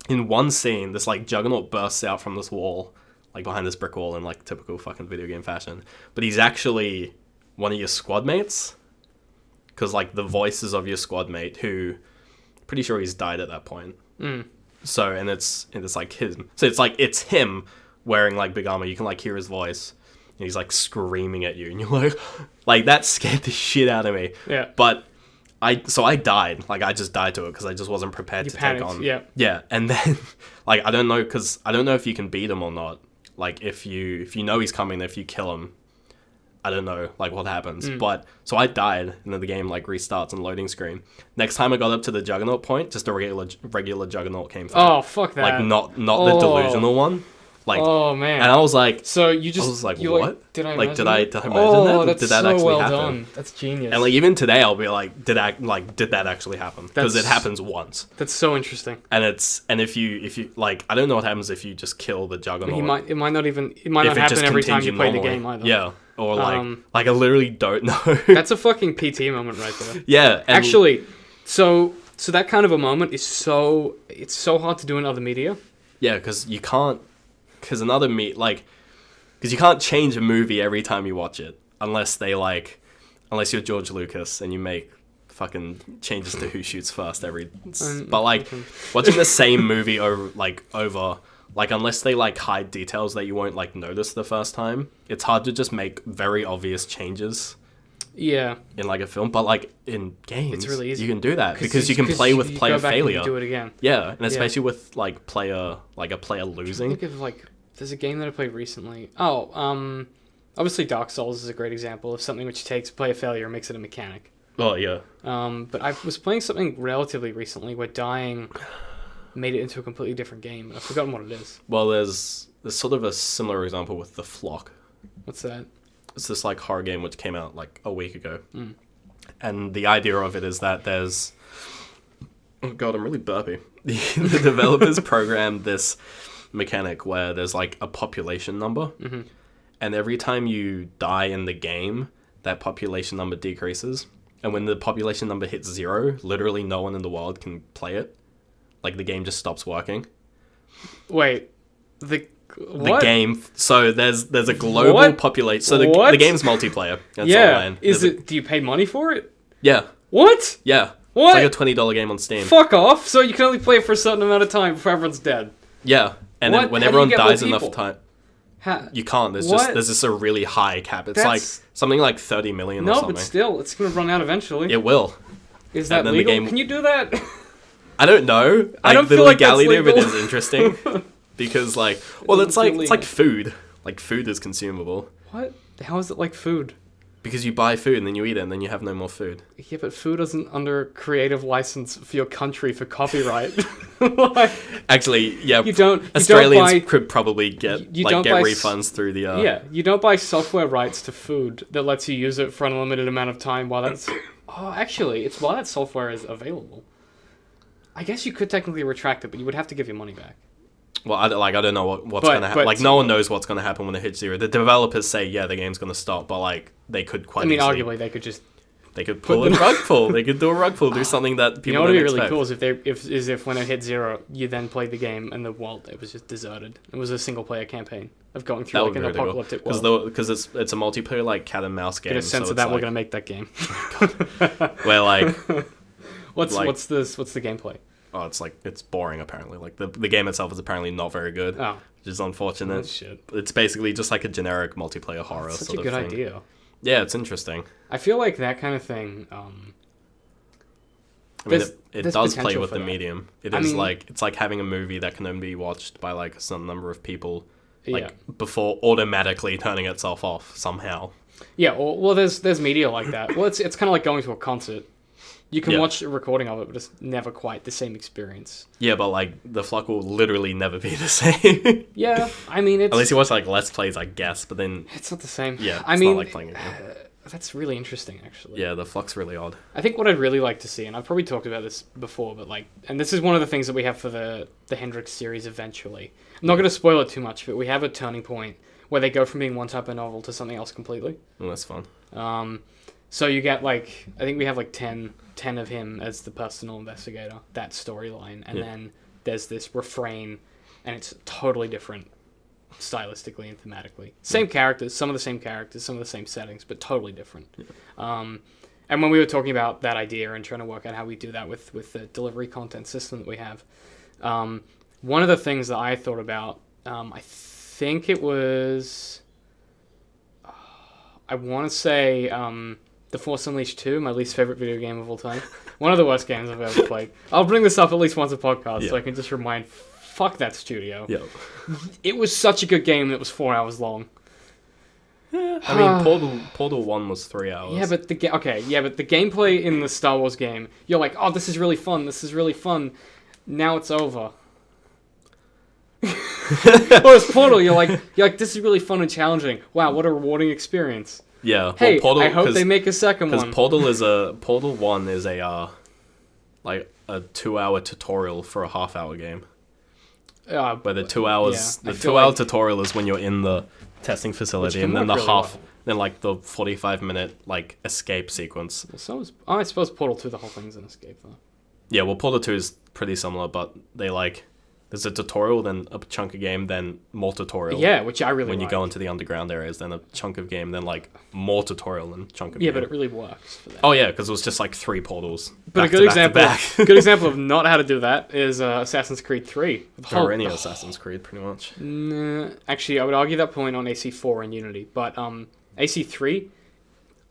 in one scene, this like Juggernaut bursts out from this wall, like behind this brick wall in like typical fucking video game fashion. But he's actually one of your squad mates, because like the voices of your squad mate, who pretty sure he's died at that point. So and it's like him. So it's him wearing like big armor. You can like hear his voice, and he's like screaming at you, and you're like that scared the shit out of me. Yeah. But I died. Like, I just died to it because I just wasn't prepared to panicked, take on. yeah. Yeah, and then, like, I don't know if you can beat him or not. Like, if you know he's coming, if you kill him, I don't know, like, what happens. But, so I died, and then the game, like, restarts and loading screen. Next time I got up to the Juggernaut point, just a regular Juggernaut came through. Oh, fuck that. Like, not the delusional one. Like, oh, man. and I was like, So you just... I was like, you what? Like, did I like, imagine did I that? imagine Oh, that? that's Did that so actually well happen? done. That's genius. And like even today, I'll be like, did that actually happen? Because it That's- happens once. That's so interesting. And if you like, I don't know what happens if you just kill the Juggernaut. It might not if happen just every time continues you play the normally. game either. Yeah, or like Um, I literally don't know. That's a fucking PT moment right there. Yeah, and Actually, so that kind of a moment is so hard to do in other media. yeah, because you can't, because you can't change a movie every time you watch it unless you're George Lucas and you make fucking changes to who shoots first every. But like watching the same movie over. Like, unless they, like, hide details that you won't, like, notice the first time, it's hard to just make very obvious changes Yeah. in, like, a film. But, like, in games, It's really easy. you can do that. Because you can play with you player go back failure. And you do it again. Yeah, and especially with, like, a player losing. Think of, like, there's a game that I played recently. Obviously Dark Souls is a great example of something which takes player failure and makes it a mechanic. Oh, yeah. But I was playing something relatively recently where dying made it into a completely different game. I've forgotten what it is. Well, there's sort of a similar example with The Flock. What's that? It's this, like, horror game which came out, like, a week ago. And the idea of it is that there's... Oh, God, I'm really burpy. The developers programmed this mechanic where there's, like, a population number. Mm-hmm. And every time you die in the game, that population number decreases. And when the population number hits 0, literally no one in the world can play it. Like, the game just stops working. Wait, The what? game... So, there's a global What? population... So, What? the game's multiplayer. That's Yeah. online. Do you pay money for it? Yeah. What? Yeah. What? It's like a $20 game on Steam. Fuck off. So you can only play it for a certain amount of time before everyone's dead. Yeah. And What? then when How do you everyone get more dies enough people? time... Ha- You can't. There's What? just a really high cap. It's That's- like something like 30 million or no, something. but still, it's going to run out eventually. It will. Is that and then the legal? game- Can you do that? I don't know. Like, I don't the feel like that's legality of it legal. is interesting because, like, well, it's like illegal. food. Like, food is consumable What? How is it like food? because you buy food and then you eat it and then you have no more food. Yeah, but food isn't under creative license for your country for copyright. Like, Actually, yeah, you don't Australians buy, could probably get you don't get buy refunds through the. Yeah, you don't buy software rights to food that lets you use it for an unlimited amount of time while that's... Oh, actually, it's while that software is available. I guess you could technically retract it, but you would have to give your money back. Well, I don't know what's But- going to happen. but- Like, no one knows what's going to happen when it hits 0. The developers say, yeah, the game's going to stop, but, like, they could quite I mean, easily... arguably, they could just... They could pull a rug pull. They could do a rug pull, do something that people You know what would don't be really expect. cool is if when it hit 0, you then played the game and the world, it was just deserted. It was a single-player campaign of going through That like would an be really cool. apocalyptic world. Because it's a multiplayer, like, cat and mouse game. Get a sense so of that, it's we're like, going to make that game. where, like... What's like- the gameplay? oh, it's boring apparently. Like the game itself is apparently not very good, Oh, which is unfortunate. oh shit. It's basically just like a generic multiplayer horror Such sort a of good thing. idea. Yeah, it's interesting. I feel like that kind of thing. I mean, There's- it there's does play potential with for the that. medium. I mean- It's like having a movie that can only be watched by like a certain number of people, like Yeah. before automatically turning itself off somehow. Yeah, well, there's media like that. Well, it's kind of like going to a concert. You can Yeah. watch a recording of it, but it's never quite the same experience. Yeah, but like the flock will literally never be the same. Yeah, I mean, it's Unless you watch like Let's Plays, I guess. But then it's not the same. yeah, I it's mean, not like playing a game. that's really interesting, actually. Yeah, the flock's really odd. I think what I'd really like to see, and I've probably talked about this before, but like, and this is one of the things that we have for the Hendrix series eventually. I'm not going to spoil it too much, but we have a turning point where they go from being one type of novel to something else completely. Oh, that's fun. So you get like, I think we have like 10 of him as the personal investigator, that storyline, and Yeah. then there's this refrain, and it's totally different stylistically and thematically. Same characters, some of the same settings, but totally different. And when we were talking about that idea and trying to work out how we do that with the delivery content system that we have, one of the things that I thought about, I think it was, I want to say The Force Unleashed 2, my least favorite video game of all time. One of the worst games I've ever played. I'll bring this up at least once a podcast so Yeah. I can just remind, fuck that studio. Yeah. It was such a good game that was 4 hours long. I mean, Portal 1 was 3 hours. Yeah, but the gameplay in the Star Wars game, you're like, oh, this is really fun. Now it's over. Whereas Portal, you're like, this is really fun and challenging. Wow, what a rewarding experience. Yeah. Hey, Portal, I hope they make a second because one. Portal 1 is like a 2-hour tutorial for a half-hour game. Where the 2 hours, yeah, I the feel 2-hour like- tutorial is when you're in the testing facility, can and then work the really half, well. then like the 45-minute like escape sequence. I suppose Portal 2, the whole thing's an escape, though. Yeah, well, Portal 2 is pretty similar, but they like there's a tutorial, then a chunk of game, then more tutorial. Yeah, which I really When you like. go into the underground areas, then a chunk of game, then like more tutorial and chunk of Yeah, game. but it really works for that. Oh yeah, because it was just like 3 portals. But back a good to back to example, back. good example of not how to do that is Assassin's Creed 3. Or any Assassin's Creed, pretty much. Actually, I would argue that point on AC4 and Unity, but AC3,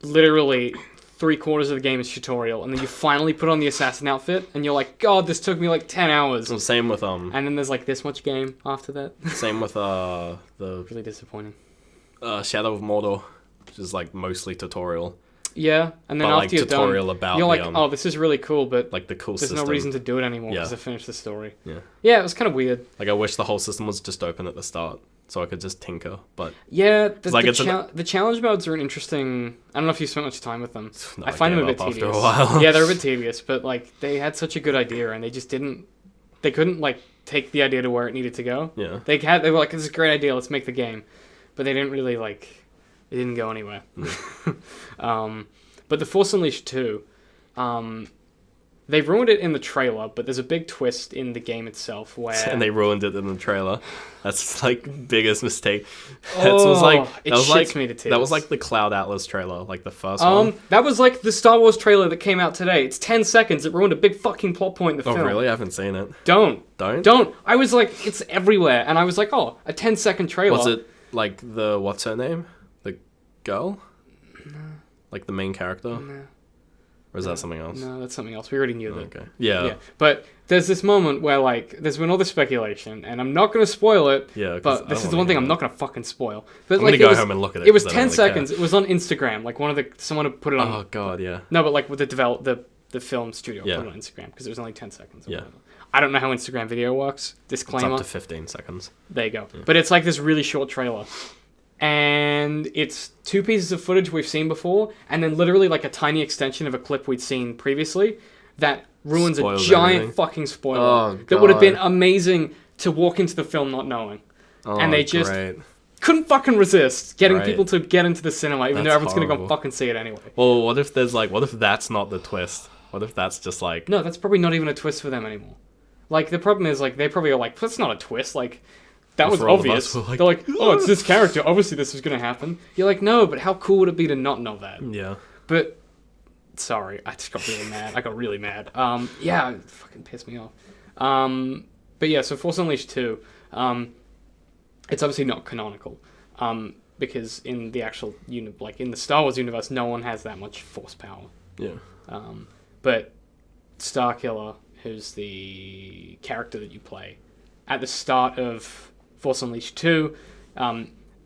literally 3/4 of the game is tutorial, and then you finally put on the assassin outfit, and you're like, God, this took me like 10 hours. And same with And then there's like this much game after that. the Really disappointing. Shadow of Mordor, which is like mostly tutorial, Yeah, and then but like after you're tutorial done, about you're like, the, oh, this is really cool, but like the cool there's system. no reason to do it anymore because Yeah. I finished the story. Yeah, Yeah, it was kind of weird. like I wish the whole system was just open at the start, so I could just tinker. But Yeah, like it's the challenge modes are an interesting. I don't know if you spent much time with them. No, I find them a gave bit up tedious. after a while. Yeah, they're a bit tedious, but like they had such a good idea and they just didn't. They couldn't like take the idea to where it needed to go. yeah, They were like, this is a great idea. Let's make the game, but they didn't really like. It didn't go anywhere. But the Force Unleashed 2, they ruined it in the trailer, but there's a big twist in the game itself where and they ruined it in the trailer. That's like biggest mistake. Oh, That was like it that was shits like me to tears. that was like the Cloud Atlas trailer, like the first one. That was like the Star Wars trailer that came out today. It's 10 seconds. It ruined a big fucking plot point in the Oh film. really? I haven't seen it. Don't. Don't. I was like, it's everywhere. And I was like, oh, a 10-second trailer. Was it like the what's her name? The girl? No. Like the main character? No. Or is that something else? No, that's something else. We already knew that. Okay. Yeah. Yeah. But there's this moment where, like, there's been all this speculation, and I'm not going to spoil it. Yeah, 'cause But I this don't is the wanna one thing hear I'm that. not going to fucking spoil. But I'm like, gonna go home and look at it. It was 'cause I 10 don't really seconds. care. It was on Instagram. Like, someone had put it on. Oh god, yeah. No, but like with the film studio Yeah. put it on Instagram because it was only 10 seconds. Or Yeah. whatever. I don't know how Instagram video works. It's Disclaimer. up to 15 seconds. There you go. But it's like this really short trailer. And it's 2 pieces of footage we've seen before, and then literally like a tiny extension of a clip we'd seen previously that ruins Spoils a giant everything. fucking spoiler Oh, that would have been God. amazing to walk into the film not knowing. Oh, And they just great. couldn't fucking resist getting Right. people to get into the cinema, even though That's everyone's going to go horrible. fucking see it anyway. Well, what if that's not the twist? What if that's just like No, that's probably not even a twist for them anymore. Like, the problem is, like, they probably are like, that's not a twist, like... That was For all of obvious. us, we're like, They're like, oh, it's this character. Obviously, this is going to happen. You're like, no, but how cool would it be to not know that? yeah. But, sorry, I just got really mad. I got really mad. Yeah, it fucking pissed me off. But yeah, so Force Unleashed 2, it's obviously not canonical. Because in the actual, in the Star Wars universe, no one has that much force power. Yeah. But Starkiller, who's the character that you play, at the start of Force Unleashed 2,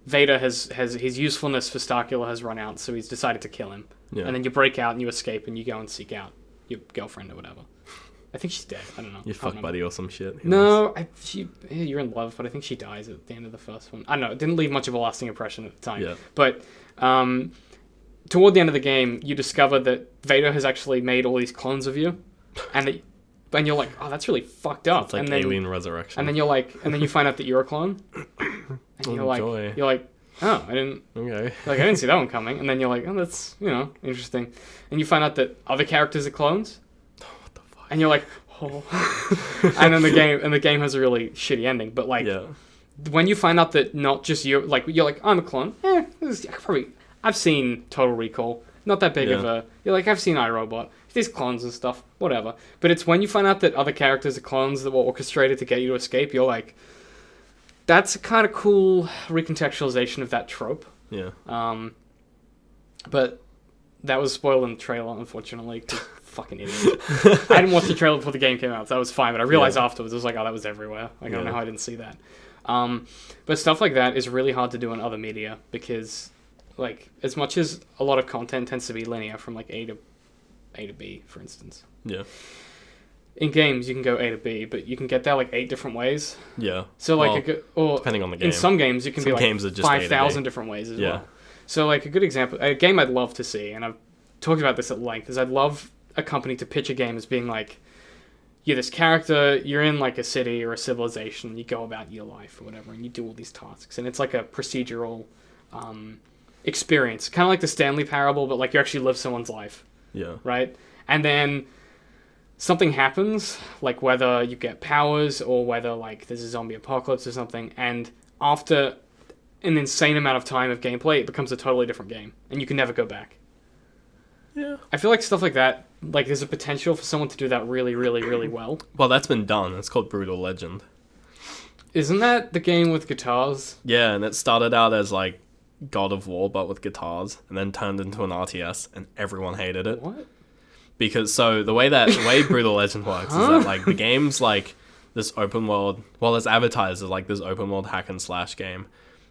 Vader has his usefulness for Starkiller has run out, so he's decided to kill him. Yeah. And then you break out and you escape and you go and seek out your girlfriend or whatever. I think she's dead. I don't know. Your fuck buddy or some shit. No, you're in love, but I think she dies at the end of the first one. I don't know. It didn't leave much of a lasting impression at the time. Yeah. But toward the end of the game, you discover that Vader has actually made all these clones of you, and you're like, oh, that's really fucked up. It's like and then, Alien Resurrection. And then you're like, and then you find out that you're a clone, and you're like, oh, I didn't. Okay. Like, I didn't see that one coming. And then you're like, oh, that's interesting. And you find out that other characters are clones. What the fuck? And you're like, oh. And then the game has a really shitty ending. But like, when you find out that not just you, like, you're like, I'm a clone. I've seen Total Recall. Not that big of a. You're like, I've seen iRobot. There's clones and stuff, whatever. But it's when you find out that other characters are clones that were orchestrated to get you to escape. You're like, that's a kind of cool recontextualization of that trope. Yeah. But that was spoiled in the trailer, unfortunately. Fucking idiot. I didn't watch the trailer before the game came out, so that was fine. But I realized afterwards, I was like, oh, that was everywhere. Like, I don't know how I didn't see that. But stuff like that is really hard to do in other media because, like, as much as a lot of content tends to be linear from like A to B, for instance. Yeah. In games, you can go A to B, but you can get there like 8 different ways. Yeah. So like, depending on the game. In some games, you can some be like games are just 5,000 different ways as well. So like a good example, a game I'd love to see, and I've talked about this at length, is I'd love a company to pitch a game as being like, you're this character, you're in like a city or a civilization, and you go about your life or whatever, and you do all these tasks, and it's like a procedural experience, kind of like the Stanley Parable, but like you actually live someone's life. Yeah. Right? And then something happens, like whether you get powers or whether like there's a zombie apocalypse or something, and after an insane amount of time of gameplay, it becomes a totally different game, and you can never go back. Yeah. I feel like stuff like that, like there's a potential for someone to do that really, really, really well. Well, that's been done. It's called Brutal Legend. Isn't that the game with guitars? Yeah, and it started out as like God of War, but with guitars, and then turned into an RTS, and everyone hated it. What? Because the way Brutal Legend works is that like the game's like this open world. Well, it's advertised as like this open world hack and slash game,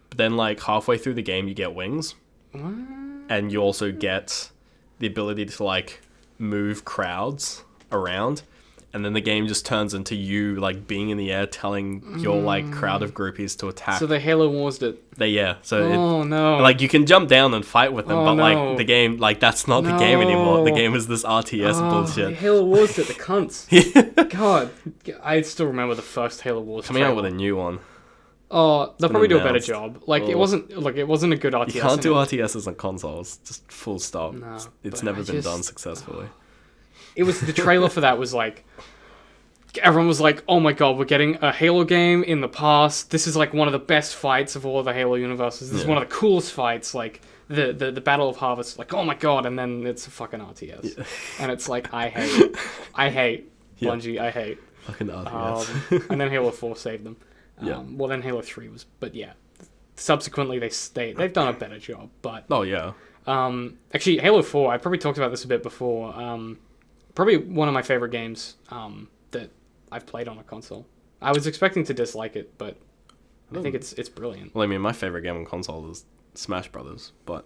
but then like halfway through the game, you get wings, and you also get the ability to like move crowds around. And then the game just turns into you, like, being in the air, telling your, like, crowd of groupies to attack. So they Halo Wars it. No. Like, you can jump down and fight with them, but, like, the game, like, that's not the game anymore. The game is this RTS bullshit. They Halo Wars it, the cunts. God. I still remember the first Halo Wars coming out with a new one. Oh, they'll probably do a better job. Like, it wasn't a good RTS. You can't do RTSs on consoles, just full stop. No, it's never been done successfully. It was the trailer for that was like, everyone was like, oh my god, we're getting a Halo game in the past. This is like one of the best fights of all of the Halo universes. This is one of the coolest fights, like the Battle of Harvest. Like, oh my god, and then it's a fucking RTS. Yeah. And it's like, I hate Bungie, I hate. Fucking RTS. And then Halo 4 saved them. Well, then Halo 3 was, but yeah. Subsequently, they've done a better job, but... Oh, yeah. Actually, Halo 4, I probably talked about this a bit before. Probably one of my favorite games that I've played on a console. I was expecting to dislike it, but I think it's brilliant. Well, I mean, my favorite game on console is Smash Brothers, but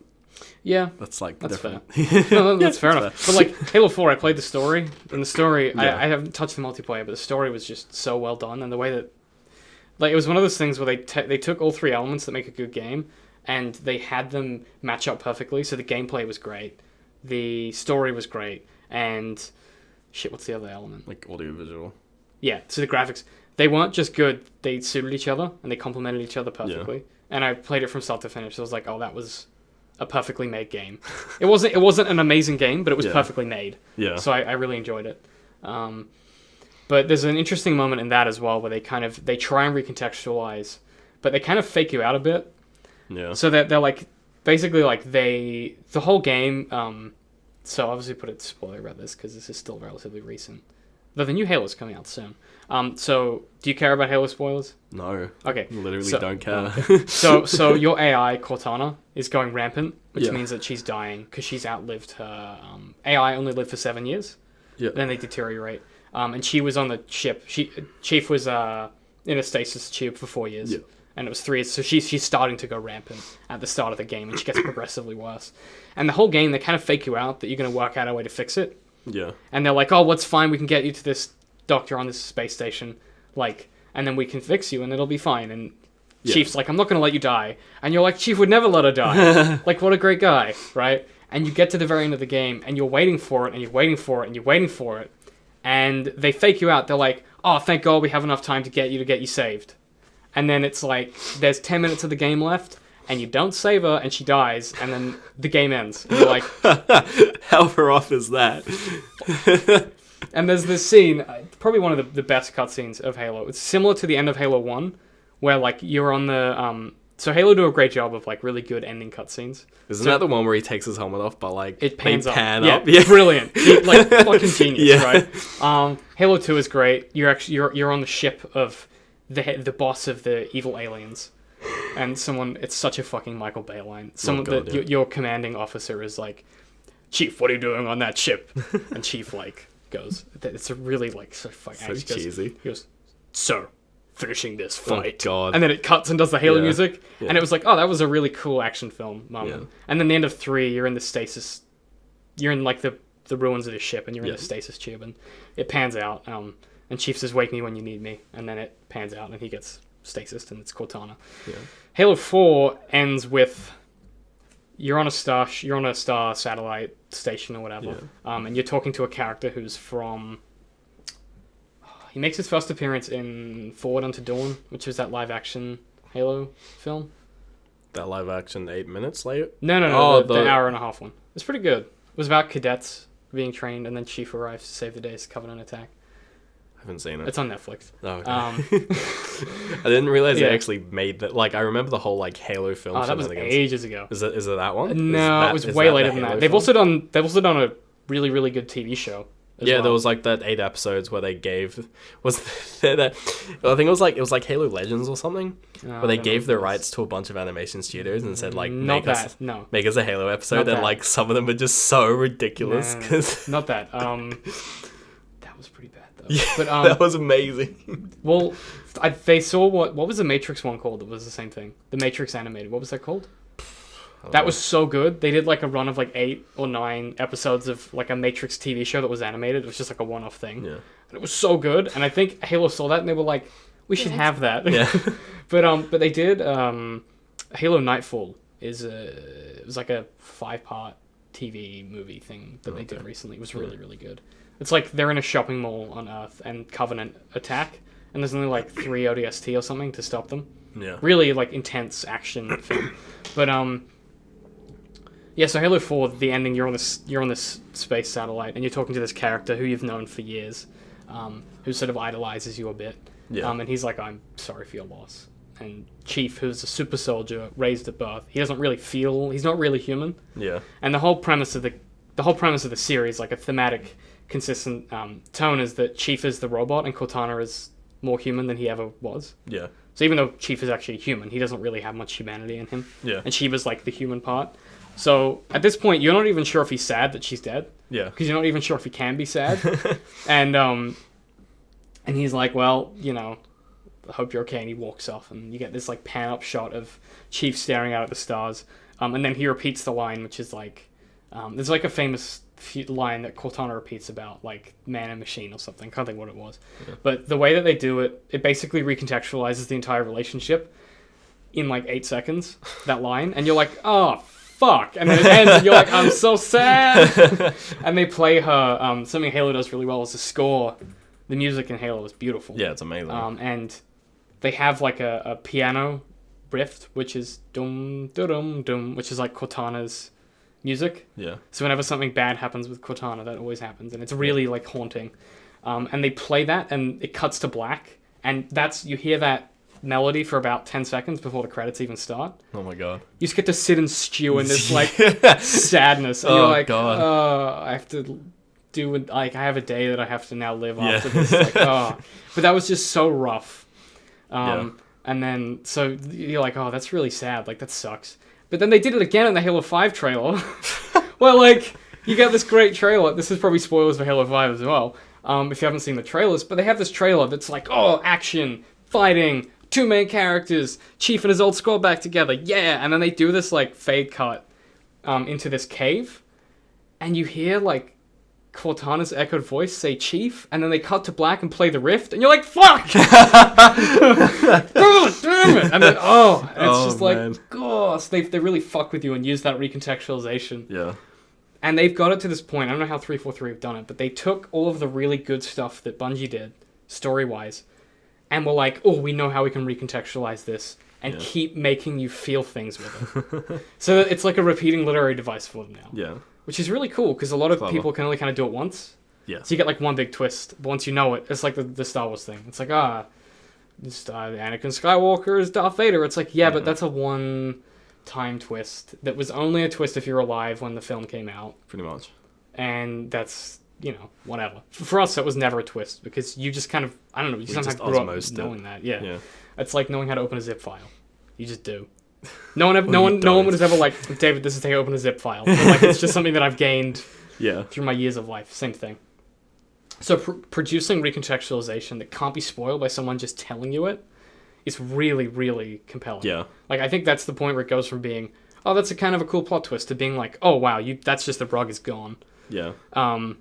yeah, that's different. Fair. No, that's fair enough. But like Halo 4, I played the story, and the story I haven't touched the multiplayer, but the story was just so well done, and the way that like it was one of those things where they took all three elements that make a good game, and they had them match up perfectly. So the gameplay was great, the story was great, and shit, what's the other element? Like audiovisual. Yeah, so the graphics, they weren't just good, they suited each other, and they complemented each other perfectly. Yeah. And I played it from start to finish, so I was like, oh, that was a perfectly made game. It wasn't an amazing game, but it was perfectly made. Yeah. So I really enjoyed it. But there's an interesting moment in that as well, where they try and recontextualize, but they kind of fake you out a bit. Yeah. So that they're like, basically like the whole game, so obviously put a spoiler about this because this is still relatively recent. Though the new Halo's coming out soon. So do you care about Halo spoilers? No. Okay. Literally don't care. So your AI, Cortana, is going rampant, which Yeah. means that she's dying because she's outlived her... AI only lived for 7 years. Yeah. Then they deteriorate. And she was on the ship. Chief was in a stasis tube for 4 years. Yeah. And it was 3 years. So she's starting to go rampant at the start of the game, and she gets progressively worse. And the whole game, they kind of fake you out that you're going to work out a way to fix it. Yeah. And they're like, oh, what's fine? We can get you to this doctor on this space station. And then we can fix you, and it'll be fine. And Yeah. Chief's like, I'm not going to let you die. And you're like, Chief would never let her die. Like, what a great guy, right? And you get to the very end of the game, and you're waiting for it, and you're waiting for it, and you're waiting for it. And they fake you out. They're like, oh, thank God we have enough time to get you saved. And then it's like, there's 10 minutes of the game left, and you don't save her, and she dies, and then the game ends. And you're like... How far off is that? And there's this scene, probably one of the best cutscenes of Halo. It's similar to the end of Halo 1, where, like, you're on the... So Halo do a great job of, like, really good ending cutscenes. Isn't that the one where he takes his helmet off, but, like, It pans they up. pan Yeah, up? Yeah, brilliant. Like, fucking genius, Yeah. right? Halo 2 is great. You're on the ship of the boss of the evil aliens. And it's such a fucking Michael Bay line. Your commanding officer is like, Chief, what are you doing on that ship? And Chief, like, goes, it's a really, like, so fucking... So cheesy. He goes, sir, finishing this fight. Oh, God. And then it cuts and does the Halo Yeah. music. Yeah. And it was like, oh, that was a really cool action film moment. Yeah. And then the end of 3, you're in the stasis... You're in, like, the ruins of the ship, and you're in Yeah. the stasis tube, and it pans out. And Chief says, wake me when you need me. And then it pans out, and he gets stasis, and it's Cortana. Yeah. Halo 4 ends with... You're on a star satellite station or whatever, and you're talking to a character who's from... He makes his first appearance in Forward Unto Dawn, which was that live-action Halo film. That live action 8 minutes later? No, Oh, the hour and a half one. It's pretty good. It was about cadets being trained, and then Chief arrives to save the day's Covenant attack. I haven't seen it. It's on Netflix. Oh, okay. I didn't realize Yeah. they actually made that. Like, I remember the whole, like, Halo film. Oh, that was shenanigans. ages ago. Is it that one? No, it was way later than that. They've also also done a really, really good TV show. as Yeah, well. there was like that 8 episodes where they gave there that I think it was like Halo Legends or something, where they gave the rights to a bunch of animation studios and said like Not make us a Halo Not episode, that. and like some of them are just so ridiculous Nah, because not that. That was pretty bad though. yeah, But that was amazing. well, they saw what was the Matrix one called? That was the same thing. The Matrix animated. What was that called? That was so good. They did like a run of like 8 or 9 episodes of like a Matrix TV show that was animated. It was just like a one-off thing. Yeah. And it was so good. And I think Halo saw that and they were like, we should have that. Yeah. But they did. Halo Nightfall it was like a 5-part TV movie thing that they did recently. It was really, really good. It's like they're in a shopping mall on Earth and Covenant attack, and there's only like 3 ODST or something to stop them. Yeah. Really like intense action film. But yeah, so Halo 4, the ending, you're on this space satellite, and you're talking to this character who you've known for years, who sort of idolizes you a bit. Yeah. And he's like, I'm sorry for your loss. And Chief, who's a super soldier, raised at birth, he's not really human. Yeah. And the whole premise of the series, like a thematic, consistent tone, is that Chief is the robot and Cortana is more human than he ever was. Yeah. So even though Chief is actually human, he doesn't really have much humanity in him. Yeah. And she was like the human part. So at this point, you're not even sure if he's sad that she's dead. Yeah. Because you're not even sure if he can be sad. And he's like, well, I hope you're okay. And he walks off, and you get this like pan up shot of Chief staring out at the stars. And then he repeats the line, which is like, there's like a famous line that Cortana repeats about like man and machine or something. Can't think what it was. Yeah. But the way that they do it, it basically recontextualizes the entire relationship in like 8 seconds, that line. And you're like, oh, fuck. And then it ends, and you're like, I'm so sad. And they play her, something Halo does really well is the score. The music in Halo is beautiful. Yeah, it's amazing. And they have like a piano riff, which is dum dum dum, which is like Cortana's music. Yeah. So whenever something bad happens with Cortana, that always happens, and it's really like haunting. And they play that, and it cuts to black, and you hear that melody for about 10 seconds before the credits even start. Oh my god. You just get to sit and stew in this like sadness, and Oh, you're like, God. oh, I have to do with, like, I have a day that I have to now live after this. Like, oh. But that was just so rough. And then, so you're like, oh, that's really sad. Like, that sucks. But then they did it again in the Halo 5 trailer. Well, like, you get this great trailer. This is probably spoilers for Halo 5 as well, if you haven't seen the trailers. But they have this trailer that's like, oh, action, fighting, 2 main characters, Chief and his old squad back together, yeah! And then they do this, like, fade cut into this cave, and you hear, like, Cortana's echoed voice say Chief, and then they cut to black and play the rift, and you're like, fuck! Oh, damn it! And then, it's just like, gosh, they really fuck with you and use that recontextualization. Yeah. And they've got it to this point, I don't know how 343 have done it, but they took all of the really good stuff that Bungie did, story-wise, and were like, oh, we know how we can recontextualize this, and keep making you feel things with it. So it's like a repeating literary device for them now. Yeah. Which is really cool, because a lot of people can only kind of do it once. Yeah. So you get like one big twist, but once you know it, it's like the Star Wars thing. It's like, Anakin Skywalker is Darth Vader. It's like, yeah, but that's a one-time twist. That was only a twist if you're alive when the film came out. Pretty much. And that's, whatever. For us, it was never a twist, because you just kind of, I don't know, you somehow grew up knowing that. Yeah. It's like knowing how to open a zip file. You just do. No one was ever like, David, this is how you open a zip file. But like, it's just something that I've gained through my years of life. Same thing. So producing recontextualization that can't be spoiled by someone just telling you it is really, really compelling. Yeah. Like, I think that's the point where it goes from being, oh, that's a kind of a cool plot twist, to being like, oh, wow, that's just the rug is gone. Yeah. And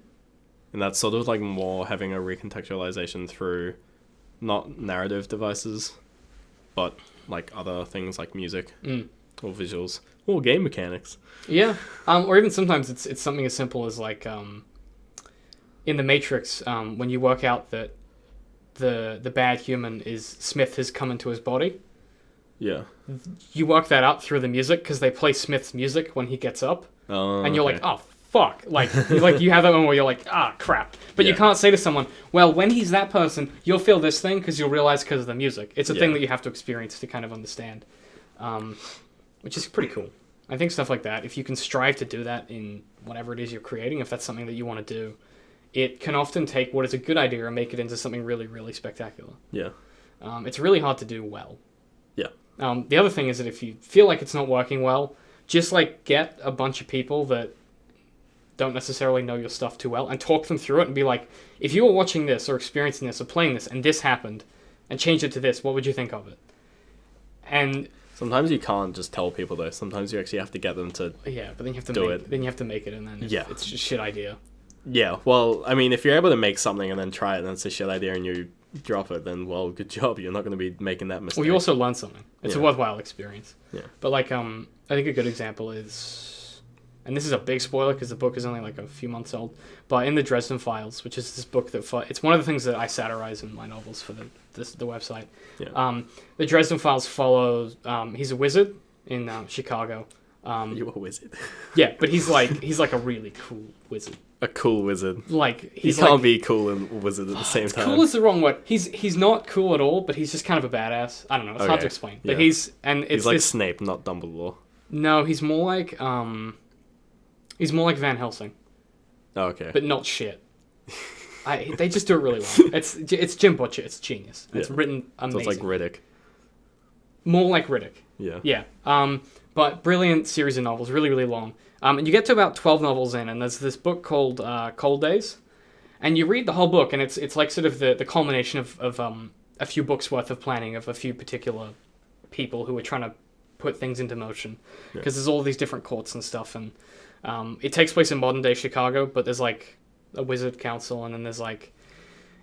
that's sort of like more having a recontextualization through not narrative devices, but like other things like music or visuals or game mechanics. Yeah. Or even sometimes it's something as simple as like in the Matrix, when you work out that the bad human is Smith has come into his body. Yeah. You work that out through the music, because they play Smith's music when he gets up. Oh, and you're like, oh, fuck. Like you have that one where you're like, crap. But you can't say to someone, well, when he's that person, you'll feel this thing, because you'll realize because of the music. It's a thing that you have to experience to kind of understand, which is pretty cool. I think stuff like that, if you can strive to do that in whatever it is you're creating, if that's something that you want to do, it can often take what is a good idea and make it into something really, really spectacular. Yeah. It's really hard to do well. Yeah. The other thing is that if you feel like it's not working well, just like get a bunch of people that don't necessarily know your stuff too well and talk them through it and be like, if you were watching this or experiencing this or playing this and this happened and changed it to this, what would you think of it? And sometimes you can't just tell people though. Sometimes you actually have to get them to but then you have to do it. Then you have to make it, and then it's just a shit idea. Yeah, well, I mean, if you're able to make something and then try it and it's a shit idea and you drop it, then, well, good job. You're not going to be making that mistake. Well, you also learn something. It's a worthwhile experience. Yeah. But, like, I think a good example is, and this is a big spoiler because the book is only, like, a few months old, but in the Dresden Files, which is this book that, it's one of the things that I satirize in my novels for the website. Yeah. The Dresden Files follows, he's a wizard in Chicago. You're a wizard. Yeah, but he's like a really cool wizard. A cool wizard. Like he can't be cool and wizard at the same time. Cool is the wrong word. He's not cool at all, but he's just kind of a badass. I don't know. It's hard to explain. But he's like Snape, not Dumbledore. No, he's more like Van Helsing. Oh, okay. But not shit. They just do it really well. It's Jim Butcher. It's genius. It's written amazing. So it's like Riddick. More like Riddick. Yeah. Yeah. But brilliant series of novels, really, really long. And you get to about 12 novels in, and there's this book called Cold Days. And you read the whole book, and it's like sort of the culmination of a few books worth of planning of a few particular people who are trying to put things into motion. Because there's all these different courts and stuff, and it takes place in modern-day Chicago, but there's like a wizard council, and then there's like...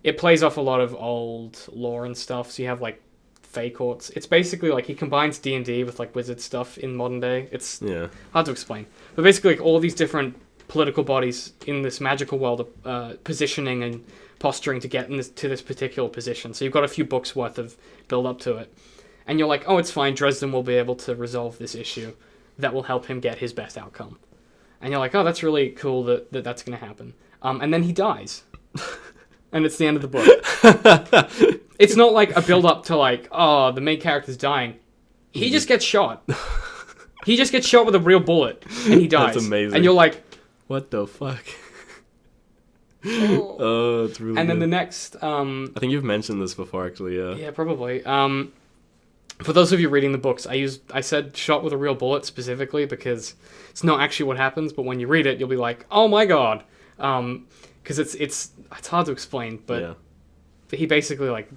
It plays off a lot of old lore and stuff, so you have like Fey courts. It's basically like he combines D&D with like wizard stuff in modern day. It's hard to explain. But basically like all these different political bodies in this magical world are positioning and posturing to get to this particular position. So you've got a few books worth of build up to it. And you're like, oh, it's fine. Dresden will be able to resolve this issue that will help him get his best outcome. And you're like, oh, that's really cool that's going to happen. And then he dies. And it's the end of the book. It's not like a build-up to like, oh, the main character's dying. He just gets shot. He just gets shot with a real bullet, and he dies. That's amazing. And you're like, what the fuck? Oh, it's really And then good. the next, I think you've mentioned this before, actually, yeah. yeah, probably. For those of you reading the books, I said shot with a real bullet specifically because it's not actually what happens, but when you read it, you'll be like, oh my god, because it's hard to explain, but Yeah. he basically like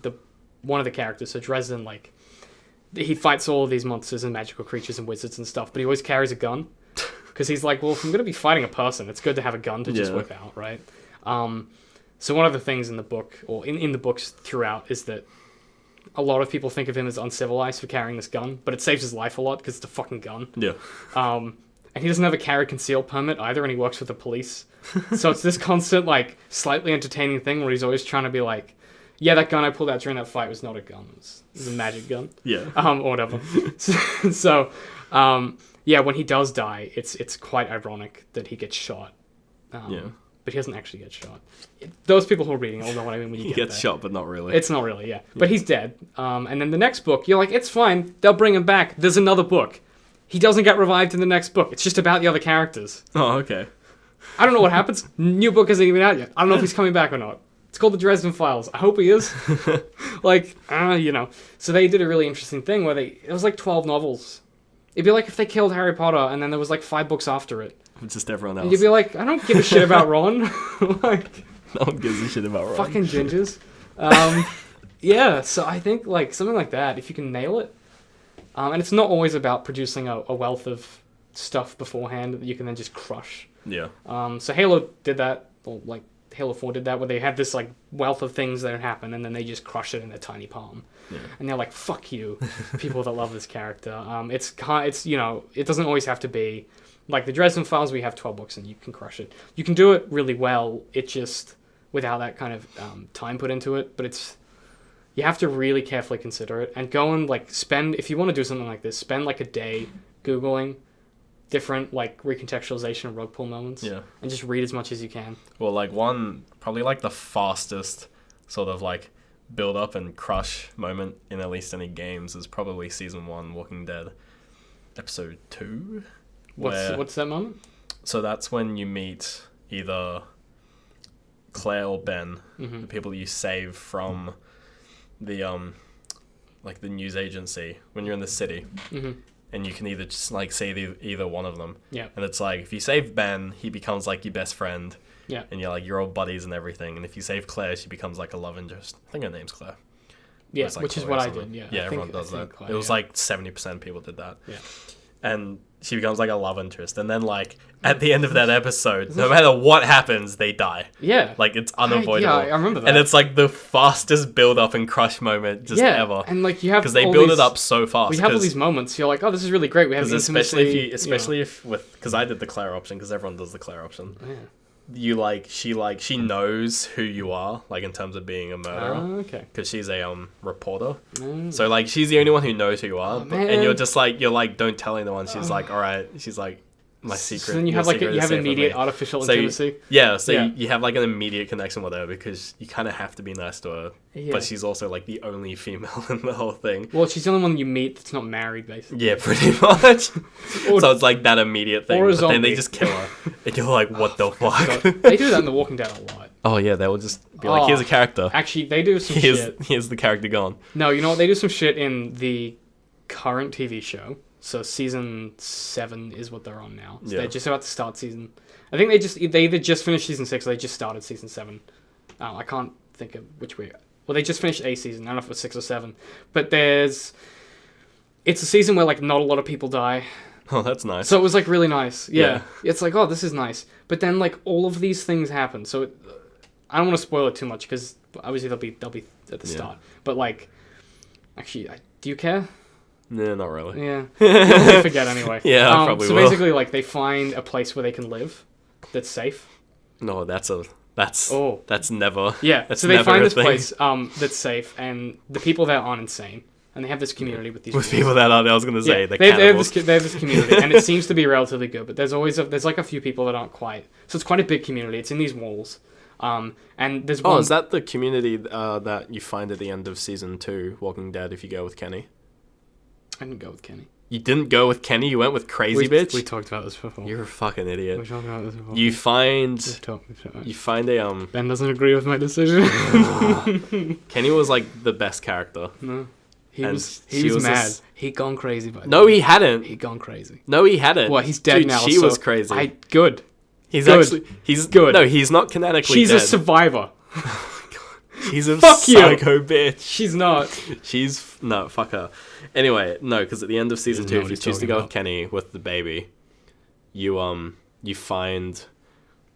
one of the characters, so Dresden, like he fights all of these monsters and magical creatures and wizards and stuff, but he always carries a gun because he's like, well, if I'm gonna be fighting a person, it's good to have a gun to just whip out, right? So one of the things in the book, or in the books throughout, is that a lot of people think of him as uncivilized for carrying this gun, but it saves his life a lot because it's a fucking gun. Yeah. And he doesn't have a carry conceal permit either, and he works with the police. So it's this constant, like, slightly entertaining thing where he's always trying to be like, yeah, that gun I pulled out during that fight was not a gun. It was a magic gun. Yeah. Or whatever. So, yeah, when he does die, it's quite ironic that he gets shot. Yeah. But he doesn't actually get shot. Those people who are reading all know what I mean when you He get gets there. shot, but not really. It's not really, yeah. But he's dead. And then the next book, you're like, it's fine. They'll bring him back. There's another book. He doesn't get revived in the next book. It's just about the other characters. Oh, okay. I don't know what happens. New book isn't even out yet. I don't know if he's coming back or not. It's called the Dresden Files. I hope he is. You know. So they did a really interesting thing where it was like 12 novels. It'd be like if they killed Harry Potter and then there was like 5 books after it. Just everyone And else. you'd be like, I don't give a shit about Ron. Like, No one gives a shit about Ron. fucking gingers. Yeah, so I think like something like that, if you can nail it, and it's not always about producing a wealth of stuff beforehand that you can then just crush. Yeah. So Halo did that, or like Halo 4 did that, where they had this like wealth of things that happen, and then they just crush it in their tiny palm. Yeah. And they're like, "Fuck you, people that love this character." It's you know, it doesn't always have to be like the Dresden Files. We have 12 books, and you can crush it. You can do it really well. It just without that kind of time put into it, but you have to really carefully consider it and go and like spend, if you want to do something like this, spend like a day Googling different like recontextualization of rug pull moments. Yeah. And just read as much as you can. Well, like probably like the fastest sort of like build up and crush moment in at least any games is probably season 1 Walking Dead episode 2. What's that moment? So that's when you meet either Claire or Ben, Mm-hmm. the people you save from the like the news agency when you're in the city. Mm-hmm. And you can either just like save either one of them. Yeah. And it's like if you save Ben, he becomes like your best friend. Yeah. And you're all buddies and everything. And if you save Claire, she becomes like a love interest. I think her name's Claire. Yeah, It's like which is Chloe or what I something. did. Yeah. Yeah, I everyone think- does I that. think, It was yeah. like 70% of people did that. Yeah. And she becomes like a love interest. And then like at the end of that episode, no matter what happens, they die. Yeah. Like it's unavoidable. I remember that. And it's like the fastest build up and crush moment just yeah. ever. And like you have Because they all build these- it up so fast. We have all these moments. You're like, oh, this is really great. We have Because intimacy. especially if because I did the Claire option, because everyone does the Claire option. Yeah. She knows who you are, like in terms of being a murderer, Okay. because she's a reporter. Mm. So like she's the only one who knows who you are, man. and you're like don't tell anyone. She's like, all right. She's like, my secret. So then you your have like secret you is have safe with immediate me. artificial So intimacy. Yeah, Yeah. you have like an immediate connection with her because you kind of have to be nice to her, Yeah. but she's also like the only female in the whole thing. Well, she's the only one you meet that's not married, basically. Yeah, pretty much. Or- So it's like that immediate thing, or a but then zombie. they just kill her, and you're like, what the fuck? God, they do that in The Walking Dead a lot. Oh yeah, they will just be like, here's a character. Actually, they do some Here's shit. here's the character gone. No, you know what? They do some shit in the current TV show. So season 7 is what they're on now. So Yeah. they're just about to start season. I think they either just finished season 6 or they just started season 7. I can't think of which way. Well, they just finished a season. I don't know if it was 6 or 7. But it's a season where like not a lot of people die. Oh, that's nice. So it was like really nice. Yeah. Yeah. It's like, oh, this is nice. But then like all of these things happen. So I don't want to spoil it too much because obviously they'll be at the Yeah. start. But like, actually, do you care? Nah, not really. Yeah. I forget anyway. Yeah, I probably so will. basically, like, they find a place where they can live that's safe. No, that's Oh. that's never. Yeah. That's So they never find a this thing. place that's safe, and the people there aren't insane. And they have this community with these With wolves. people that are, I was gonna say, Yeah, the they have cannibals. they have this community, and it seems to be relatively good. But there's always there's like a few people that aren't quite. So it's quite a big community. It's in these walls, and there's Oh, one. is that the community that you find at the end of season 2, Walking Dead, if you go with Kenny? I didn't go with Kenny. You didn't go with Kenny. You went with Crazy Bitch. We talked about this before. You're a fucking idiot. We talked about this before. You find a Ben doesn't agree with my decision. Kenny was like the best character. No, he And was she was mad. this- He gone crazy by No, he hadn't. he gone crazy. No, he hadn't. Well, he's dead Dude, now. She so was crazy. Good. He's good. actually he's Good. No, he's not canonically She's dead. a survivor. She's a Fuck you. psycho bitch. She's not. No, fuck her. Anyway, no, because at the end of season Doesn't know 2, if what you he's choose to talking go about. with Kenny with the baby, you find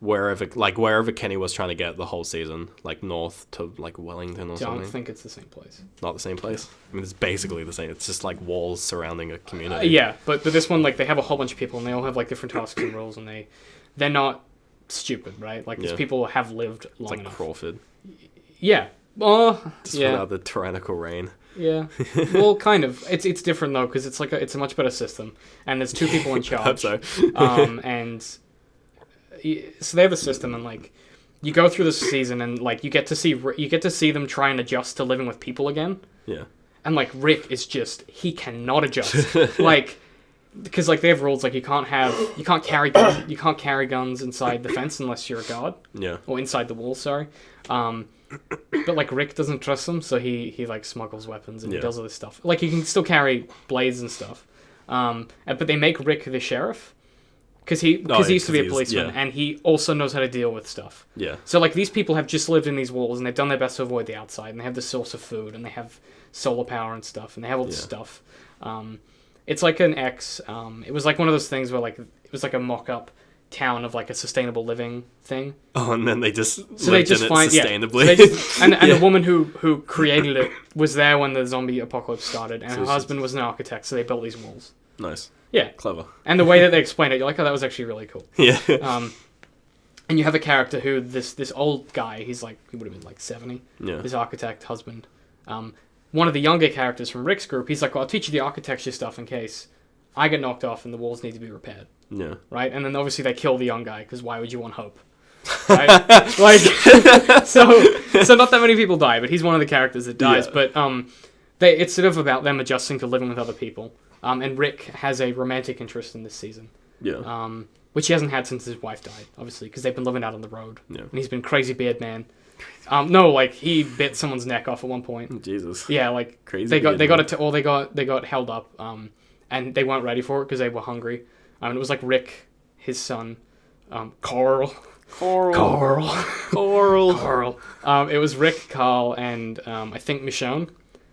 wherever Kenny was trying to get the whole season, like north to like Wellington or I something. don't think it's the same place. Not the same place. I mean, it's basically the same. It's just like walls surrounding a community. Yeah, but this one, like, they have a whole bunch of people, and they all have like different tasks and roles, and they're not stupid, right? Like, these Yeah. people have lived long It's like enough. Crawford, Yeah. just Yeah. without the tyrannical reign. Yeah. Well, kind of. It's different though, because it's a much better system, and there's 2 people in I hope charge. so. And so they have a system, and like you go through the season, and like you get to see them try and adjust to living with people again. Yeah. And like Rick is just he cannot adjust. Like because like they have rules like you can't carry guns inside the fence unless you're a guard Yeah. or inside the wall. Sorry. But like Rick doesn't trust them, so he like smuggles weapons and he Yeah. does all this stuff. Like you can still carry blades and stuff. But they make Rick the sheriff because he used to be a policeman and he also knows how to deal with stuff. Yeah. So like these people have just lived in these walls and they've done their best to avoid the outside, and they have the source of food and they have solar power and stuff, and they have all this stuff. It's like an it was like one of those things where like it was like a mock-up town of like a sustainable living thing. Oh, and then they just So they lived just in it find sustainably. Yeah, so they just, and the woman who created it was there when the zombie apocalypse started, and So her she's- husband was an architect, so they built these walls. Nice. Yeah, Clever. and the way that they explain it, you're like, oh, that was actually really cool. Yeah. And you have a character who this old guy, he would have been like 70. Yeah. This architect husband. One of the younger characters from Rick's group, he's like, well, I'll teach you the architecture stuff in case I get knocked off and the walls need to be repaired. Yeah. Right? And then obviously they kill the young guy, because why would you want hope? Right? Like, so not that many people die, but he's one of the characters that dies. Yeah. But it's sort of about them adjusting to living with other people. And Rick has a romantic interest in this season. Yeah. Which he hasn't had since his wife died, obviously, because they've been living out on the road. Yeah. And he's been crazy beard man. No, like he bit someone's neck off at one point. Jesus. Yeah, like Crazy they got beard they got held up, and they weren't ready for it because they were hungry. It was like Rick, his son, Carl. Coral. It was Rick, Carl, and I think Michonne.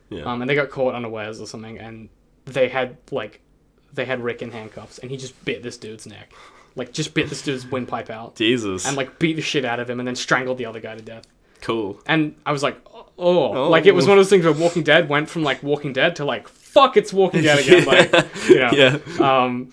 Yeah. And they got caught unawares or something, and they had Rick in handcuffs, and he just bit this dude's neck, like just bit this dude's windpipe out, Jesus. and like beat the shit out of him, and then strangled the other guy to death. Cool. And I was like, like it was one of those things where Walking Dead went from like Walking Dead to like fuck, it's Walking Dead again, like you know. Yeah.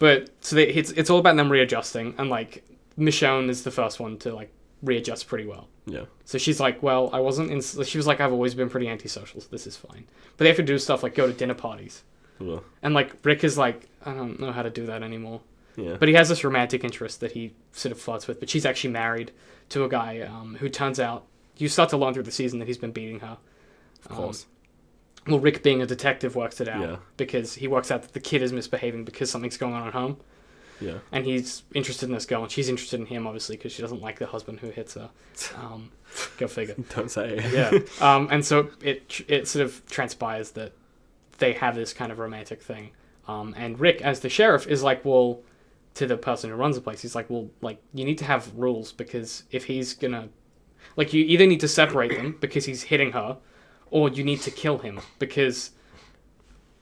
But so it's all about them readjusting, and like Michonne is the first one to like readjust pretty well. Yeah. So she's like, well, I wasn't in. She was like, I've always been pretty antisocial, so this is fine. But they have to do stuff like go to dinner parties, Well, and like Rick is like, I don't know how to do that anymore. yeah. But he has this romantic interest that he sort of flirts with. But she's actually married to a guy who turns out you start to learn through the season that he's been beating her. Of course. Well, Rick, being a detective, works it out Yeah. because he works out that the kid is misbehaving because something's going on at home, Yeah. and he's interested in this girl, and she's interested in him, obviously, because she doesn't like the husband who hits her. Go figure. Don't say. Yeah. And so it sort of transpires that they have this kind of romantic thing. And Rick, as the sheriff, is like, well, to the person who runs the place, he's like, well, like, you need to have rules, because if he's gonna, like, you either need to separate them because he's hitting her, or you need to kill him, because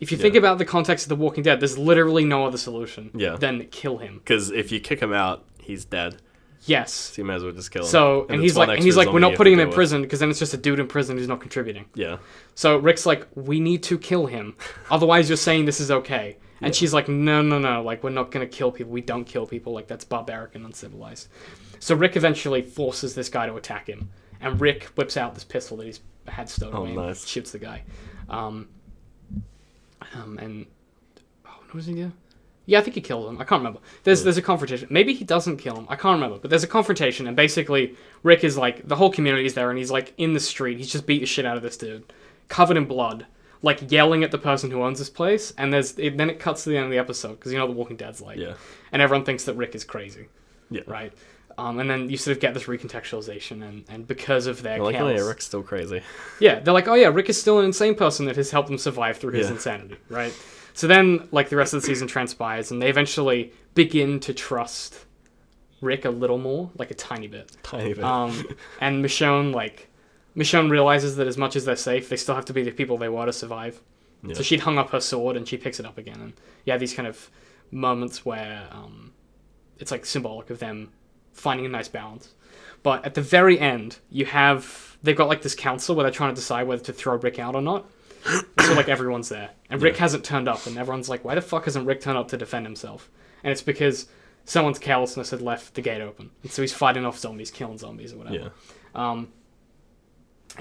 if you think about the context of The Walking Dead, there's literally no other solution than kill him. Because if you kick him out, he's dead. Yes. So you might as well just kill him. So, and he's it's one like, extra we're zombie not you putting him have in to deal prison, because then it's just a dude in prison who's not contributing. with. Yeah. So Rick's like, we need to kill him. Otherwise, you're saying this is okay. And she's like, no. Like, we're not going to kill people. We don't kill people. Like, that's barbaric and uncivilized. So Rick eventually forces this guy to attack him. And Rick whips out this pistol that he's had stowed away and shoots the guy. And what does he do? Yeah, I think he kills him. I can't remember. There's a confrontation. Maybe he doesn't kill him. I can't remember. But there's a confrontation, and basically Rick is like, the whole community is there, and he's like in the street. He's just beat the shit out of this dude, covered in blood. like yelling at the person who owns this place, and then it cuts to the end of the episode because you know The Walking Dead's like, Yeah. and everyone thinks that Rick is crazy, Yeah. right? And then you sort of get this recontextualization, and because of their You're like, oh chaos, yeah, Rick's still crazy. yeah, they're like, oh yeah, Rick is still an insane person that has helped them survive through his Yeah. insanity, right? So then, like, the rest of the season transpires, and they eventually begin to trust Rick a little more, like a tiny bit. Tiny bit. And Michonne realizes that as much as they're safe, they still have to be the people they were to survive. Yeah. So she'd hung up her sword, and she picks it up again. And yeah, these kind of moments where it's like symbolic of them finding a nice balance. But at the very end, they've got like this council where they're trying to decide whether to throw Rick out or not. So like everyone's there, and Rick hasn't turned up, and everyone's like, why the fuck hasn't Rick turned up to defend himself? And it's because someone's carelessness had left the gate open, and so he's fighting off zombies, killing zombies or whatever. Yeah.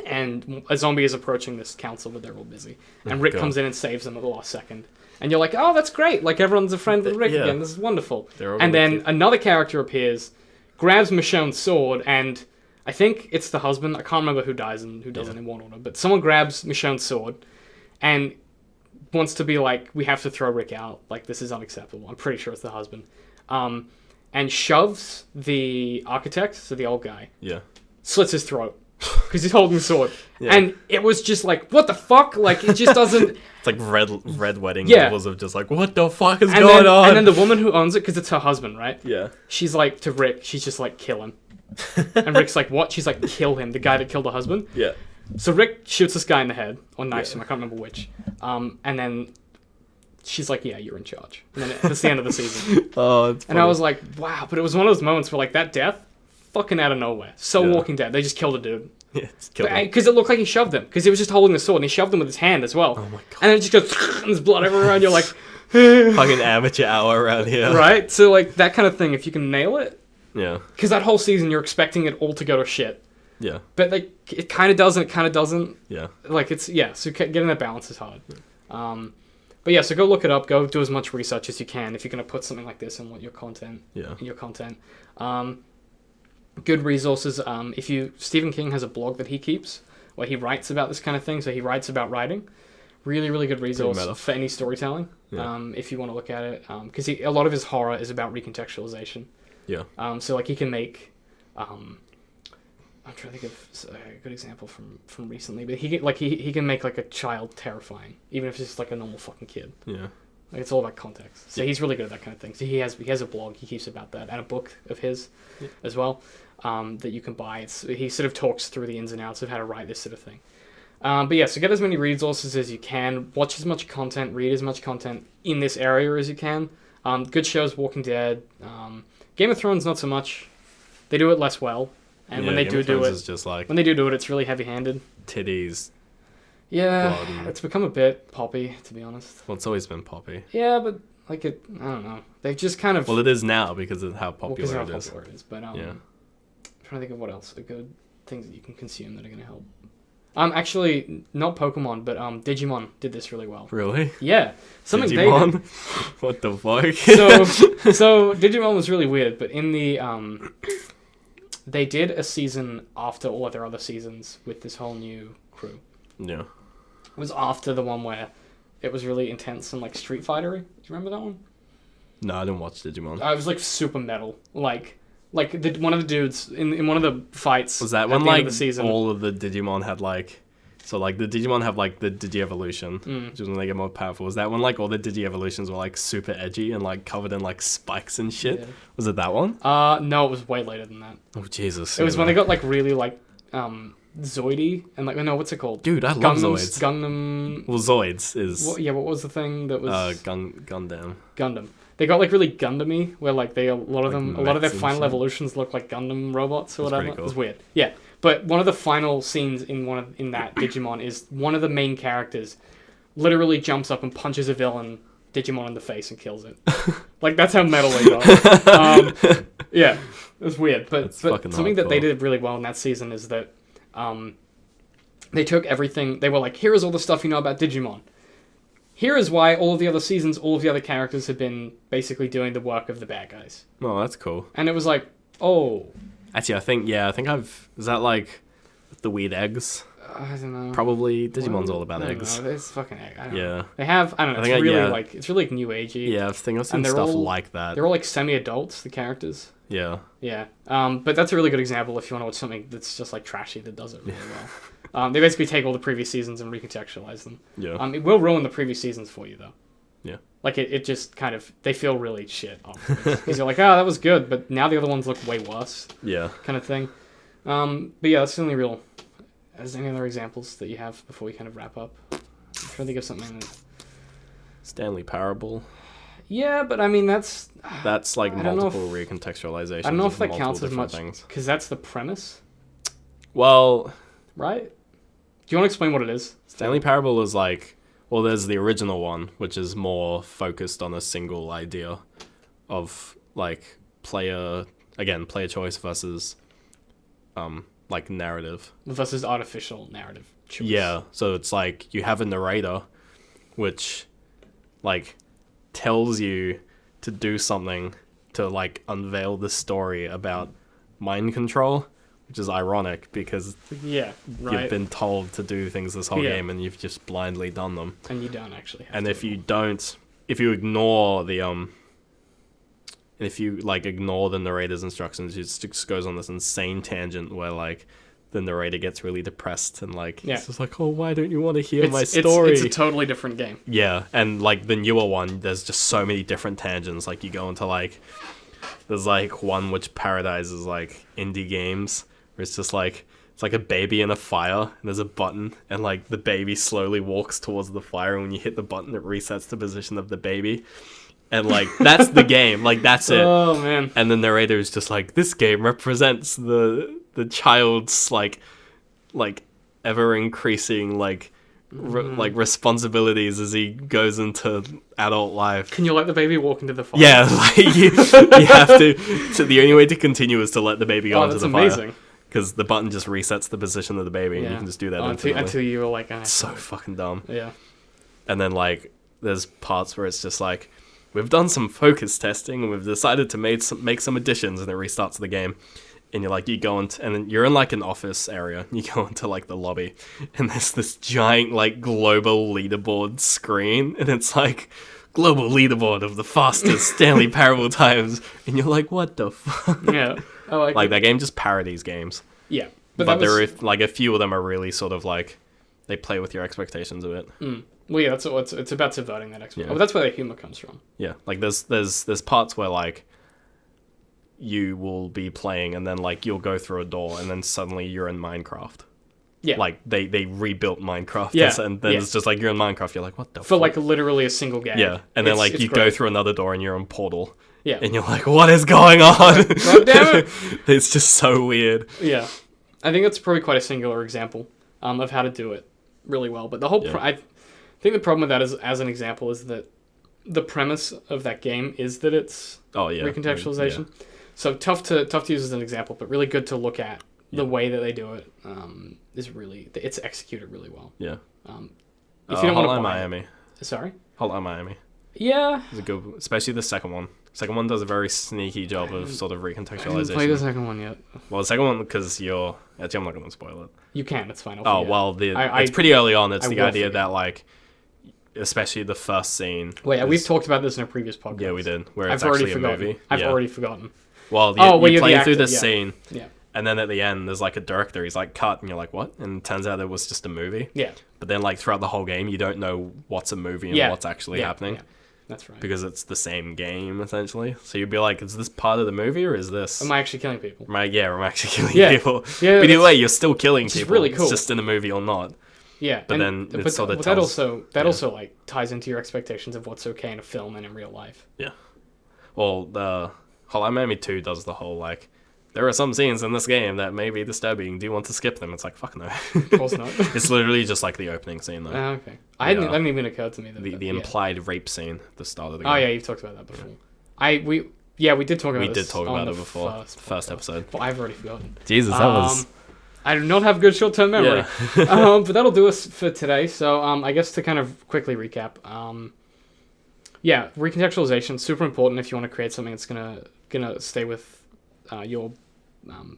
And a zombie is approaching this council, but they're all busy, and Oh, Rick God. comes in and saves them at the last second. And you're like, oh, that's great! Like everyone's a friend with Rick Yeah. again. This is wonderful. They're all And gonna then keep- another character appears, grabs Michonne's sword, and I think it's the husband. I can't remember who dies and who doesn't in one order, but someone grabs Michonne's sword and wants to be like, we have to throw Rick out. Like, this is unacceptable. I'm pretty sure it's the husband. And shoves the architect, so the old guy, Yeah. slits his throat because he's holding the sword. Yeah. And it was just like, what the fuck? Like, it just doesn't... It's like red wedding Yeah. levels of just like, what the fuck is and going then, on? And then the woman who owns it, because it's her husband, right? Yeah. She's like, to Rick, she's just like, kill him. And Rick's like, what? She's like, kill him, the guy that killed her husband. Yeah. So Rick shoots this guy in the head, or knifes Yeah. him, I can't remember which. And then she's like, yeah, you're in charge. And then that's the end of the season. Oh, it's And I was like, wow. But it was one of those moments where, like, that death, fucking out of nowhere. So Yeah. Walking Dead. They just killed a dude. yeah, it's killed him. Because it looked like he shoved him. Because he was just holding the sword, and he shoved him with his hand as well. Oh my God. And then it just goes, and there's blood everywhere, and you're like, Fucking amateur hour around here. right? So, like, that kind of thing, if you can nail it. Yeah. Because that whole season, you're expecting it all to go to shit. Yeah. But, like, it kind of does, and it kind of doesn't. Yeah. Like, it's, yeah, so getting that balance is hard. But yeah, so go look it up. Go do as much research as you can if you're going to put something like this in your content. Yeah. In your content. Good resources. Stephen King has a blog that he keeps where he writes about this kind of thing. So he writes about writing. Really, really good resource meta. for any storytelling. Yeah. If you want to look at it, because a lot of his horror is about recontextualization. Yeah. So like he can make, I'm trying to think of a good example from recently, but he can make like a child terrifying, even if it's just like a normal fucking kid. Yeah. Like it's all about context. So he's really good at that kind of thing. So he has a blog he keeps about that, and a book of his as well that you can buy. He sort of talks through the ins and outs of how to write this sort of thing. But yeah, so get as many resources as you can. Watch as much content. Read as much content in this area as you can. Good shows, Walking Dead. Game of Thrones, not so much. They do it less well. And when they Game of do Thrones it, is just like it's really heavy-handed. titties. Yeah, blood and- it's become a bit poppy, to be honest. Well, it's always been poppy. Yeah, but like I don't know. They've just kind of Well, it is now because of how well, 'cause popular how it is. popular it is. But Yeah. I'm trying to think of what else are good things that you can consume that are going to help. Actually, not Pokemon, but Digimon did this really well. Really? Yeah, something Digimon? they did. What the fuck? So Digimon was really weird, but in the they did a season after all of their other seasons with this whole new crew. Yeah. It was after the one where it was really intense and like Street Fighter-y. Do you remember that one? No, I didn't watch Digimon. It was like super metal, like one of the dudes in one of the fights. Was that at when the end like of the season. all of the Digimon had like, so like the Digimon have like the Digi-Evolution, Mm. which is when they get more powerful. Was that when like all the Digi-Evolutions were like super edgy and like covered in like spikes and shit? Yeah. Was it that one? No, it was way later than that. Oh Jesus! It was when they got like really like Zoidy and like no, what's it called? Dude, I love Gundam's- Zoids. Gundam. Well, Zoids is What was the thing that was Gundam. Gundam? They got like really Gundam-y, where like a lot of Like their mechs and final shit. evolutions look like Gundam robots or That's whatever. pretty cool. It was weird. Yeah, but one of the final scenes in that Digimon is one of the main characters literally jumps up and punches a villain Digimon in the face and kills it. Like that's how metal they got. Yeah, it was weird, but That's fucking something that they hardcore. did really well in that season is that they took everything. They were like, here is all the stuff you know about Digimon. Here is why all of the other seasons, all of the other characters have been basically doing the work of the bad guys. Oh, that's cool. And it was like, oh, Actually, I think I've. Is that like the weird eggs? I don't know. Probably Digimon's all about I don't eggs. know. It's fucking egg. I don't know. Yeah. They have, I don't know, I it's think really yeah. like, it's really like new agey. Yeah, I think I've seen And they're stuff all- like that. They're all like semi-adults, the characters. Yeah. Yeah. But that's a really good example if you want to watch something that's just like trashy that does it really well. They basically take all the previous seasons and recontextualize them. Yeah. It will ruin the previous seasons for you though. Yeah. Like it just kind of, they feel really shit because you're like, oh, that was good, but now the other ones look way worse, Yeah. kind of thing. But yeah, that's the only real. Is there any other examples that you have before we kind of wrap up? I'm trying to think of something that. Stanley Parable. Yeah, but I mean that's Like I don't know multiple recontextualizations. I don't know if of that multiple counts as different much things. because that's the premise, Well, right? Do you want to explain what it is? Stanley Parable is like, well, there's the original one, which is more focused on a single idea of like player choice versus like narrative. Versus artificial narrative choice. Yeah, so it's like you have a narrator which like tells you to do something to like unveil the story about mind control, which is ironic because Yeah, right. you've been told to do things this whole Yeah. game and you've just blindly done them. And you don't actually have And to. if you ignore the if you like ignore the narrator's instructions, it just goes on this insane tangent where like the narrator gets really depressed and like Yeah. it's just like, oh, why don't you want to hear my It's story? a totally different game. Yeah, and like the newer one, there's just so many different tangents. Like you go into like, there's like one which parodises like indie games, where it's just like it's like a baby in a fire, and there's a button, and like the baby slowly walks towards the fire, and when you hit the button, it resets the position of the baby, and like that's the game, like that's it. Oh man. And the narrator is just like, this game represents the child's like ever increasing like like responsibilities as he goes into adult life. Can you let the baby walk into the fire? Yeah, like you have to. So the only way to continue is to let the baby go Oh, into that's the amazing. fire, because the button just resets the position of the baby, and Yeah. you can just do that until infinitely. you were like, It's so fucking dumb. yeah. And then like there's parts where it's just like, we've done some focus testing and we've decided to make some additions, and it restarts the game. And you're like, you go into, and then you're in like an office area. You go into like the lobby, and there's this giant like global leaderboard screen, and it's like global leaderboard of the fastest Stanley Parable times, and you're like, what the fuck? Yeah. I like Like it. that game just parodies games, Yeah. but that there was- are like a few of them are really sort of like they play with your expectations of it. Well, yeah, that's what it's about subverting that expectation. Yeah. Oh, that's where the humor comes from. Yeah, like there's parts where like you will be playing and then like you'll go through a door and then suddenly you're in Minecraft. Yeah. Like they rebuilt Minecraft, Yeah, and then yeah. it's just like you're in Minecraft. You're like, what the For fuck? like literally a single game. Yeah, and then like It's you great. go through another door and you're on Portal. Yeah. And you're like, what is going on? God damn it. It's just so weird. Yeah, I think that's probably quite a singular example of how to do it really well. But the whole, Yeah. I think the problem with that is, as an example, is that the premise of that game is that it's Oh yeah, recontextualization. So tough to use as an example, but really good to look at. The way that they do it is really, it's executed really well. Yeah. If you don't want to Hotline buy Miami, it, sorry. Hotline Miami Yeah. is a good, especially the second one. Second one does a very sneaky job of sort of I didn't play the recontextualization. second one yet. Well, the second one, because you're actually, I'm not going to spoil it. You can. It's fine. I'll Oh forget. well, I- it's pretty early on. It's I the will idea forget. that like, especially the first scene. Wait, we've is- talked about this in a previous podcast. Yeah, we did. Where it's I've already actually a forgotten. movie. I've Yeah. already forgotten. Well, Oh, well, you you're the play through actor, this yeah. scene, Yeah. and then at the end, there's like a director. He's like, cut, and you're like, what? And it turns out it was just a movie. Yeah. But then, like throughout the whole game, you don't know what's a movie and Yeah. what's actually Yeah, happening. yeah. That's right. Because it's the same game essentially. So you'd be like, is this part of the movie or is this? Am I actually killing people? I'm actually killing Yeah. people. Yeah, But either that's- way, you're still killing which is people. really cool. It's just in a movie or not. Yeah. But then it sort of that tells- also like ties into your expectations of what's okay in a film and in real life. Yeah. Well, the Hotline Miami 2 does the whole like, there are some scenes in this game that may be disturbing. Do you want to skip them? It's like, fuck no. Of course not. It's literally just like the opening scene though. Okay. I Yeah. hadn't even occurred to me that the yeah. implied rape scene at the start of the game. Oh yeah, you've talked about that before. We did talk about We this. did talk on about the it before. First podcast, episode. but I've already forgotten. Jesus, that was... I do not have good short-term memory. But that'll do us for today. So I guess to kind of quickly recap, recontextualization super important if you want to create something that's gonna stay with your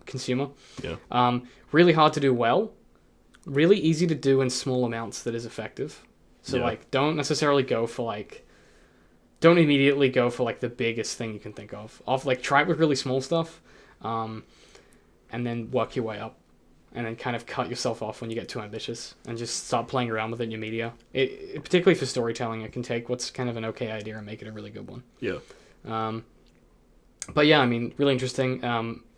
consumer. Yeah. Really hard to do well. really easy to do in small amounts that is effective. So Yeah. like, don't necessarily go for like, don't immediately go for like the biggest thing you can think of. Like try it with really small stuff, and then work your way up, and then kind of cut yourself off when you get too ambitious, and just start playing around with it in your media. It particularly for storytelling, it can take what's kind of an okay idea and make it a really good one. Yeah. But yeah, I mean, really interesting.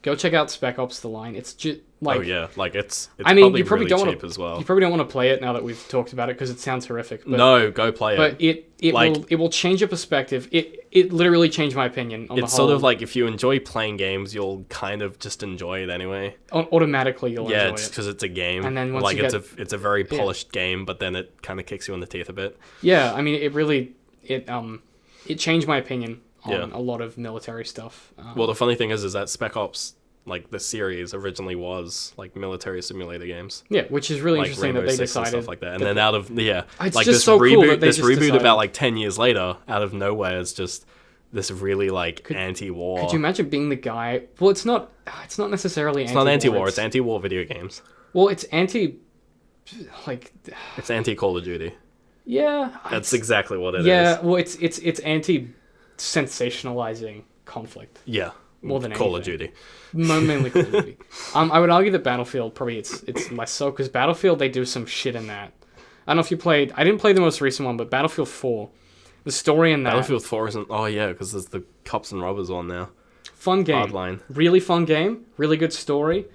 Go check out Spec Ops: The Line. It's just like, Oh yeah, like it's I mean, probably you probably really don't cheap want to. as well. You probably don't want to play it now that we've talked about it because it sounds horrific. But, No, go play it. but it Like- will change your perspective. It literally changed my opinion on the It's whole. sort of like if you enjoy playing games, you'll kind of just enjoy it anyway. Automatically you'll Yeah, enjoy it's it. because it's a game. And then once like you it's a very polished game, but then it kind of kicks you in the teeth a bit. Yeah, I mean, it changed my opinion on Yeah. a lot of military stuff. Well, the funny thing is that Spec Ops, like the series, originally was like military simulator games, yeah, which is really like interesting Rainbow that they Six and decided stuff like that. And then out of It's like just this so cool reboot, that they this just reboot decided- about like 10 years later, out of nowhere, it's just this really like anti-war. Could you imagine being the guy? Well, it's not necessarily. It's not anti-war. It's anti-war video games. Well, it's anti. Like, It's anti-Call of Duty. yeah. That's exactly what it is. Yeah, well, it's anti sensationalizing conflict Yeah. more than Call of anything. Duty. Mainly Call of Duty. I would argue that Battlefield probably it's less so because Battlefield they do some shit in that. I don't know if you played. I didn't play the most recent one, but Battlefield 4, the story in that Battlefield 4 isn't. Oh yeah, because there's the cops and robbers on now. fun game, Hardline. really fun game, really good story,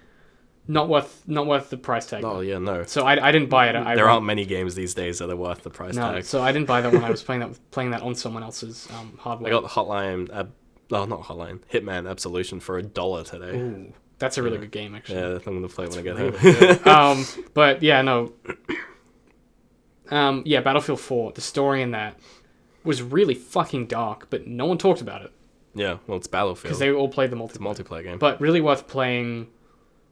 not worth the price tag. Oh yeah, no. So I didn't buy it. There aren't many games these days that are worth the price No, tag. so I didn't buy that when I was playing that on someone else's hardware. I got not Hotline, Hitman Absolution for $1 today. Ooh, that's a really good game actually. Yeah, I'm gonna play it when I get home. But yeah, no. Yeah, Battlefield 4, the story in that was really fucking dark, but no one talked about it Yeah, well, it's Battlefield. because they all played the It's a multiplayer. multiplayer game. But really worth playing.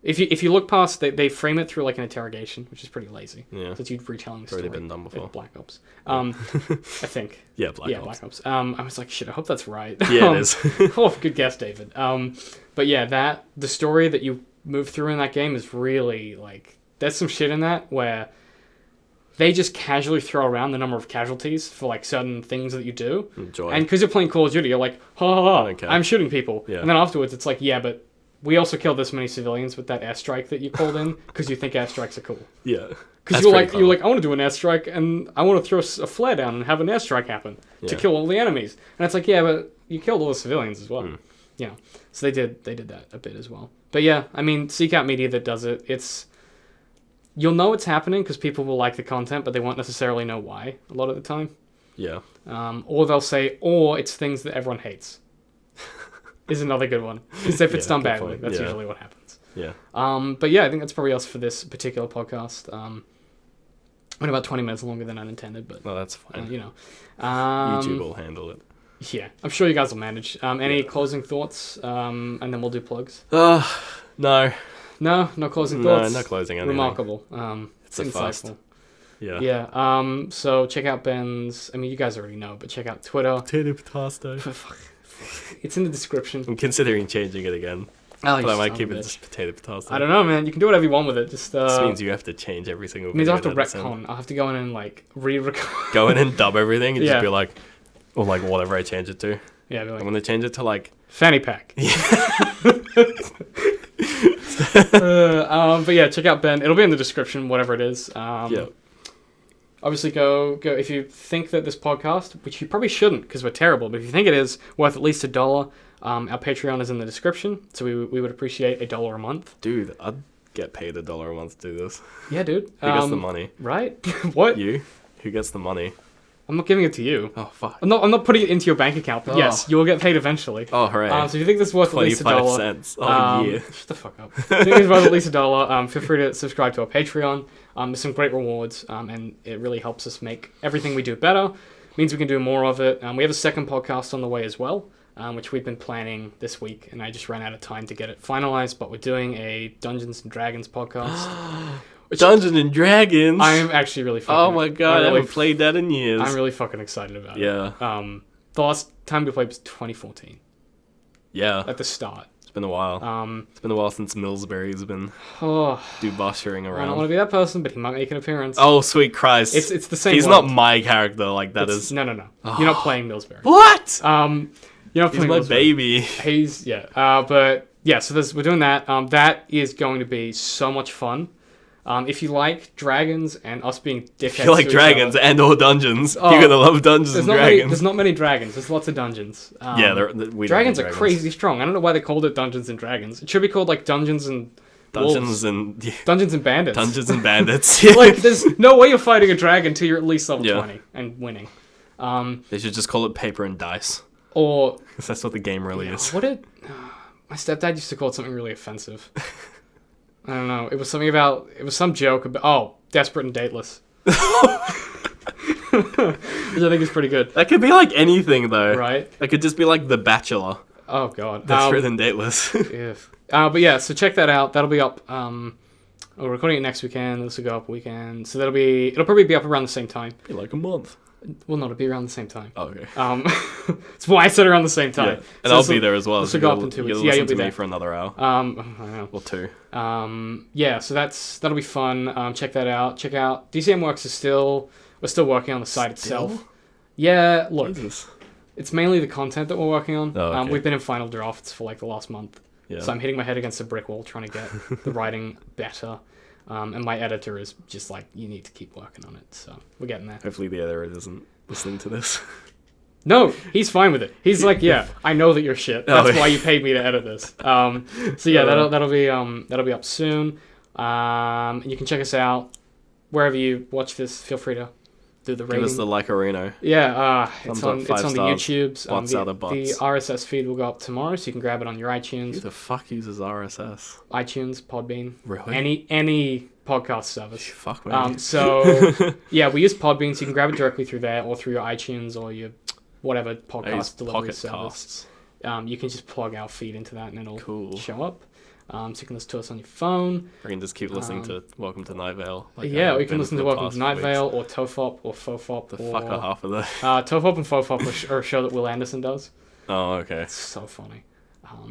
If you look past, they frame it through like an interrogation, which is pretty lazy. Yeah. Because you'd retelling the It's already story. been done before. With Black Ops. I think. Yeah, Black Ops. Black Ops. I was like, shit, I hope that's right. Yeah, it is. Oh, good guess, David. But yeah, the story that you move through in that game is really like, there's some shit in that where they just casually throw around the number of casualties for like certain things that you do. Enjoy. And because you're playing Call of Duty, you're like, ha ha ha, Okay. I'm shooting people. Yeah. And then afterwards, it's like, yeah, but we also killed this many civilians with that airstrike that you called in because you think airstrikes are cool. Yeah. Because That's you're pretty like, cool. you're like, I want to do an airstrike and I want to throw a flare down and have an airstrike happen to Yeah. kill all the enemies. And it's like, yeah, but you killed all the civilians as well. Hmm. Yeah. So they did that a bit as well. But yeah, I mean, seek out media that does it. You'll know it's happening because people will like the content, but they won't necessarily know why a lot of the time. Yeah. Or they'll say, or it's things that everyone hates. Is another good one. Because if it's Yeah, done good badly, point. that's Yeah. usually what happens. Yeah. But yeah, I think that's probably us for this particular podcast. Went about 20 minutes longer than I intended, but No, that's fine. you know. YouTube will handle it. Yeah, I'm sure you guys will manage. Any closing thoughts? And then we'll do plugs. No. No closing No, thoughts. no closing anything. Remarkable. It's a first. insightful. Yeah. Yeah. So check out Ben's. I mean, you guys already know, but check out Twitter. Potasto. It's in the description. I'm considering changing it again, Oh, but I might keep it just Potasto. I don't know, man. You can do whatever you want with it. Just This means you have to change every single. it means I have to video that it's in. retcon. I'll have to go in and like re-record. Go in and dub everything and Yeah. just be like, or like whatever I change it to. Yeah, be I'm like gonna change it to like. fanny pack. But yeah, check out Ben. It'll be in the description, whatever it is. Yeah. Obviously, go if you think that this podcast, which you probably shouldn't because we're terrible, but if you think it is worth at least $1, our Patreon is in the description, so we would appreciate $1 a month. Dude, I'd get paid $1 a month to do this. Yeah, dude. Who gets the money? Right? What? You? Who gets the money? I'm not giving it to you. Oh fuck. I'm not putting it into your bank account, but yes, you'll get paid eventually. Oh hooray. So if you think this is worth at least 25 $1, cents. Oh yeah. shut the fuck up. If you think it's worth at least $1, feel free to subscribe to our Patreon. There's some great rewards, and it really helps us make everything we do better. Means we can do more of it. We have a second podcast on the way as well, which we've been planning this week, and I just ran out of time to get it finalized. But we're doing a Dungeons and Dragons podcast. which Dungeons and Dragons. I'm actually really fucking. Oh my god, I really haven't played that in years. I'm really fucking excited about it. Yeah. The last time we played was 2014 Yeah. at the start. It's been a while. It's been a while since Millsbury's been debauchering I around. don't want to be that person, but he might make an appearance. Oh, sweet Christ. It's the same He's world. not my character, like, that is... No. You're not playing Millsbury. What? You're not He's playing my Millsbury. baby. He's, yeah. But, yeah, so we're doing that. That is going to be so much fun. If you like dragons and us being dickheads If you like to each dragons other, and or dungeons, you're gonna love Dungeons and Dragons. there's not many dragons. There's lots of dungeons. Yeah, we don't dragons do are crazy strong. I don't know why they called it Dungeons and Dragons. It should be called like Dungeons and Dungeons Wolves. and... Yeah. Dungeons and Bandits. Dungeons and Bandits. Like, there's no way you're fighting a dragon until you're at least level Yeah. 20 and winning. They should just call it paper and dice. Or 'Cause that's what the game really is. what did my stepdad used to call it something really offensive. I don't know. It was something about. It was some joke about. Desperate and dateless. Which I think is pretty good. That could be like anything, though. Right? That could just be like The Bachelor. Oh god. Desperate and dateless. Yeah. But yeah, so check that out. That'll be up. We're recording it next weekend. This will go up a weekend. So it'll probably be up around the same time. Be like a month. Well, no, it'll be around the same time. Oh, okay. That's why I said around the same time. Yeah. And I'll be there as well. This So will go up in 2 weeks. you'll Yeah, listen you'll be to me there. for another hour. I know. Or 2. Yeah, so that'll be fun. Check that out. Check out DCM Works we're still working on the site itself. Yeah, look, Jesus. it's mainly the content that we're working on. Oh, okay. We've been in final drafts for like the last month. Yeah. So I'm hitting my head against a brick wall trying to get the writing better. And my editor is just like, you need to keep working on it. So we're getting there. Hopefully the editor isn't listening to this. No, he's fine with it. He's like, yeah, I know that you're shit. That's Oh. why you paid me to edit this. So yeah, that'll be up soon. And you can check us out wherever you watch this. Feel free to do the rating. Give us the like-a-reno. Yeah, it's Thumbs on up, 5 the stars. YouTubes. Bots out of bots. The RSS feed will go up tomorrow, so you can grab it on your Who iTunes, the fuck uses RSS? Podbean, Really? any podcast service. Fuck me. So yeah, we use Podbean, so you can grab it directly through there or through your iTunes or your whatever I use podcast delivery Pocket service. Casts. You can just plug our feed into that and it'll Cool. show up. So you can listen to us on your phone. I can just keep listening to Welcome to Night Vale. Like Yeah, I or you have can been listen for to the Welcome past to Night weeks. Vale or Tofop or Fofop. The or, fuck are half of those? Tofop and Fofop are a show that Will Anderson does. Oh, okay. It's so funny.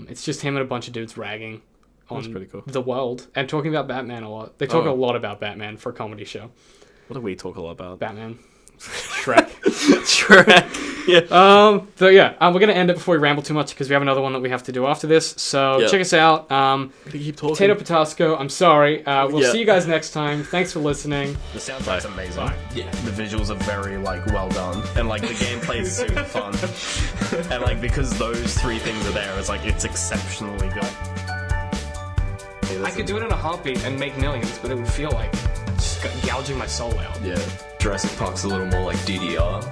It's just him and a bunch of dudes ragging on That's pretty cool. the world and talking about Batman a lot. They talk Oh. a lot about Batman for a comedy show. What do we talk a lot about? Batman. Shrek. Shrek. Yeah. So yeah, we're gonna end it before we ramble too much because we have another one that we have to do after this. So Yeah. check us out. Keep talking. Potato Potasco. I'm sorry. We'll Yeah. see you guys next time. Thanks for listening. The soundtrack's amazing. Bye. Yeah, the visuals are very like well done, and like the gameplay is super fun. And like because those 3 things are there, it's exceptionally good. I could do it in a heartbeat and make millions, but it would feel like just gouging my soul out. Yeah, Jurassic Park's a little more like DDR.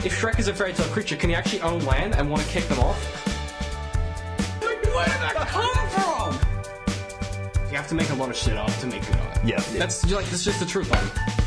If Shrek is a fairy tale creature, can he actually own land and want to kick them off? Where did that come from? You have to make a lot of shit up to make good art. Yeah. That's just the truth of it.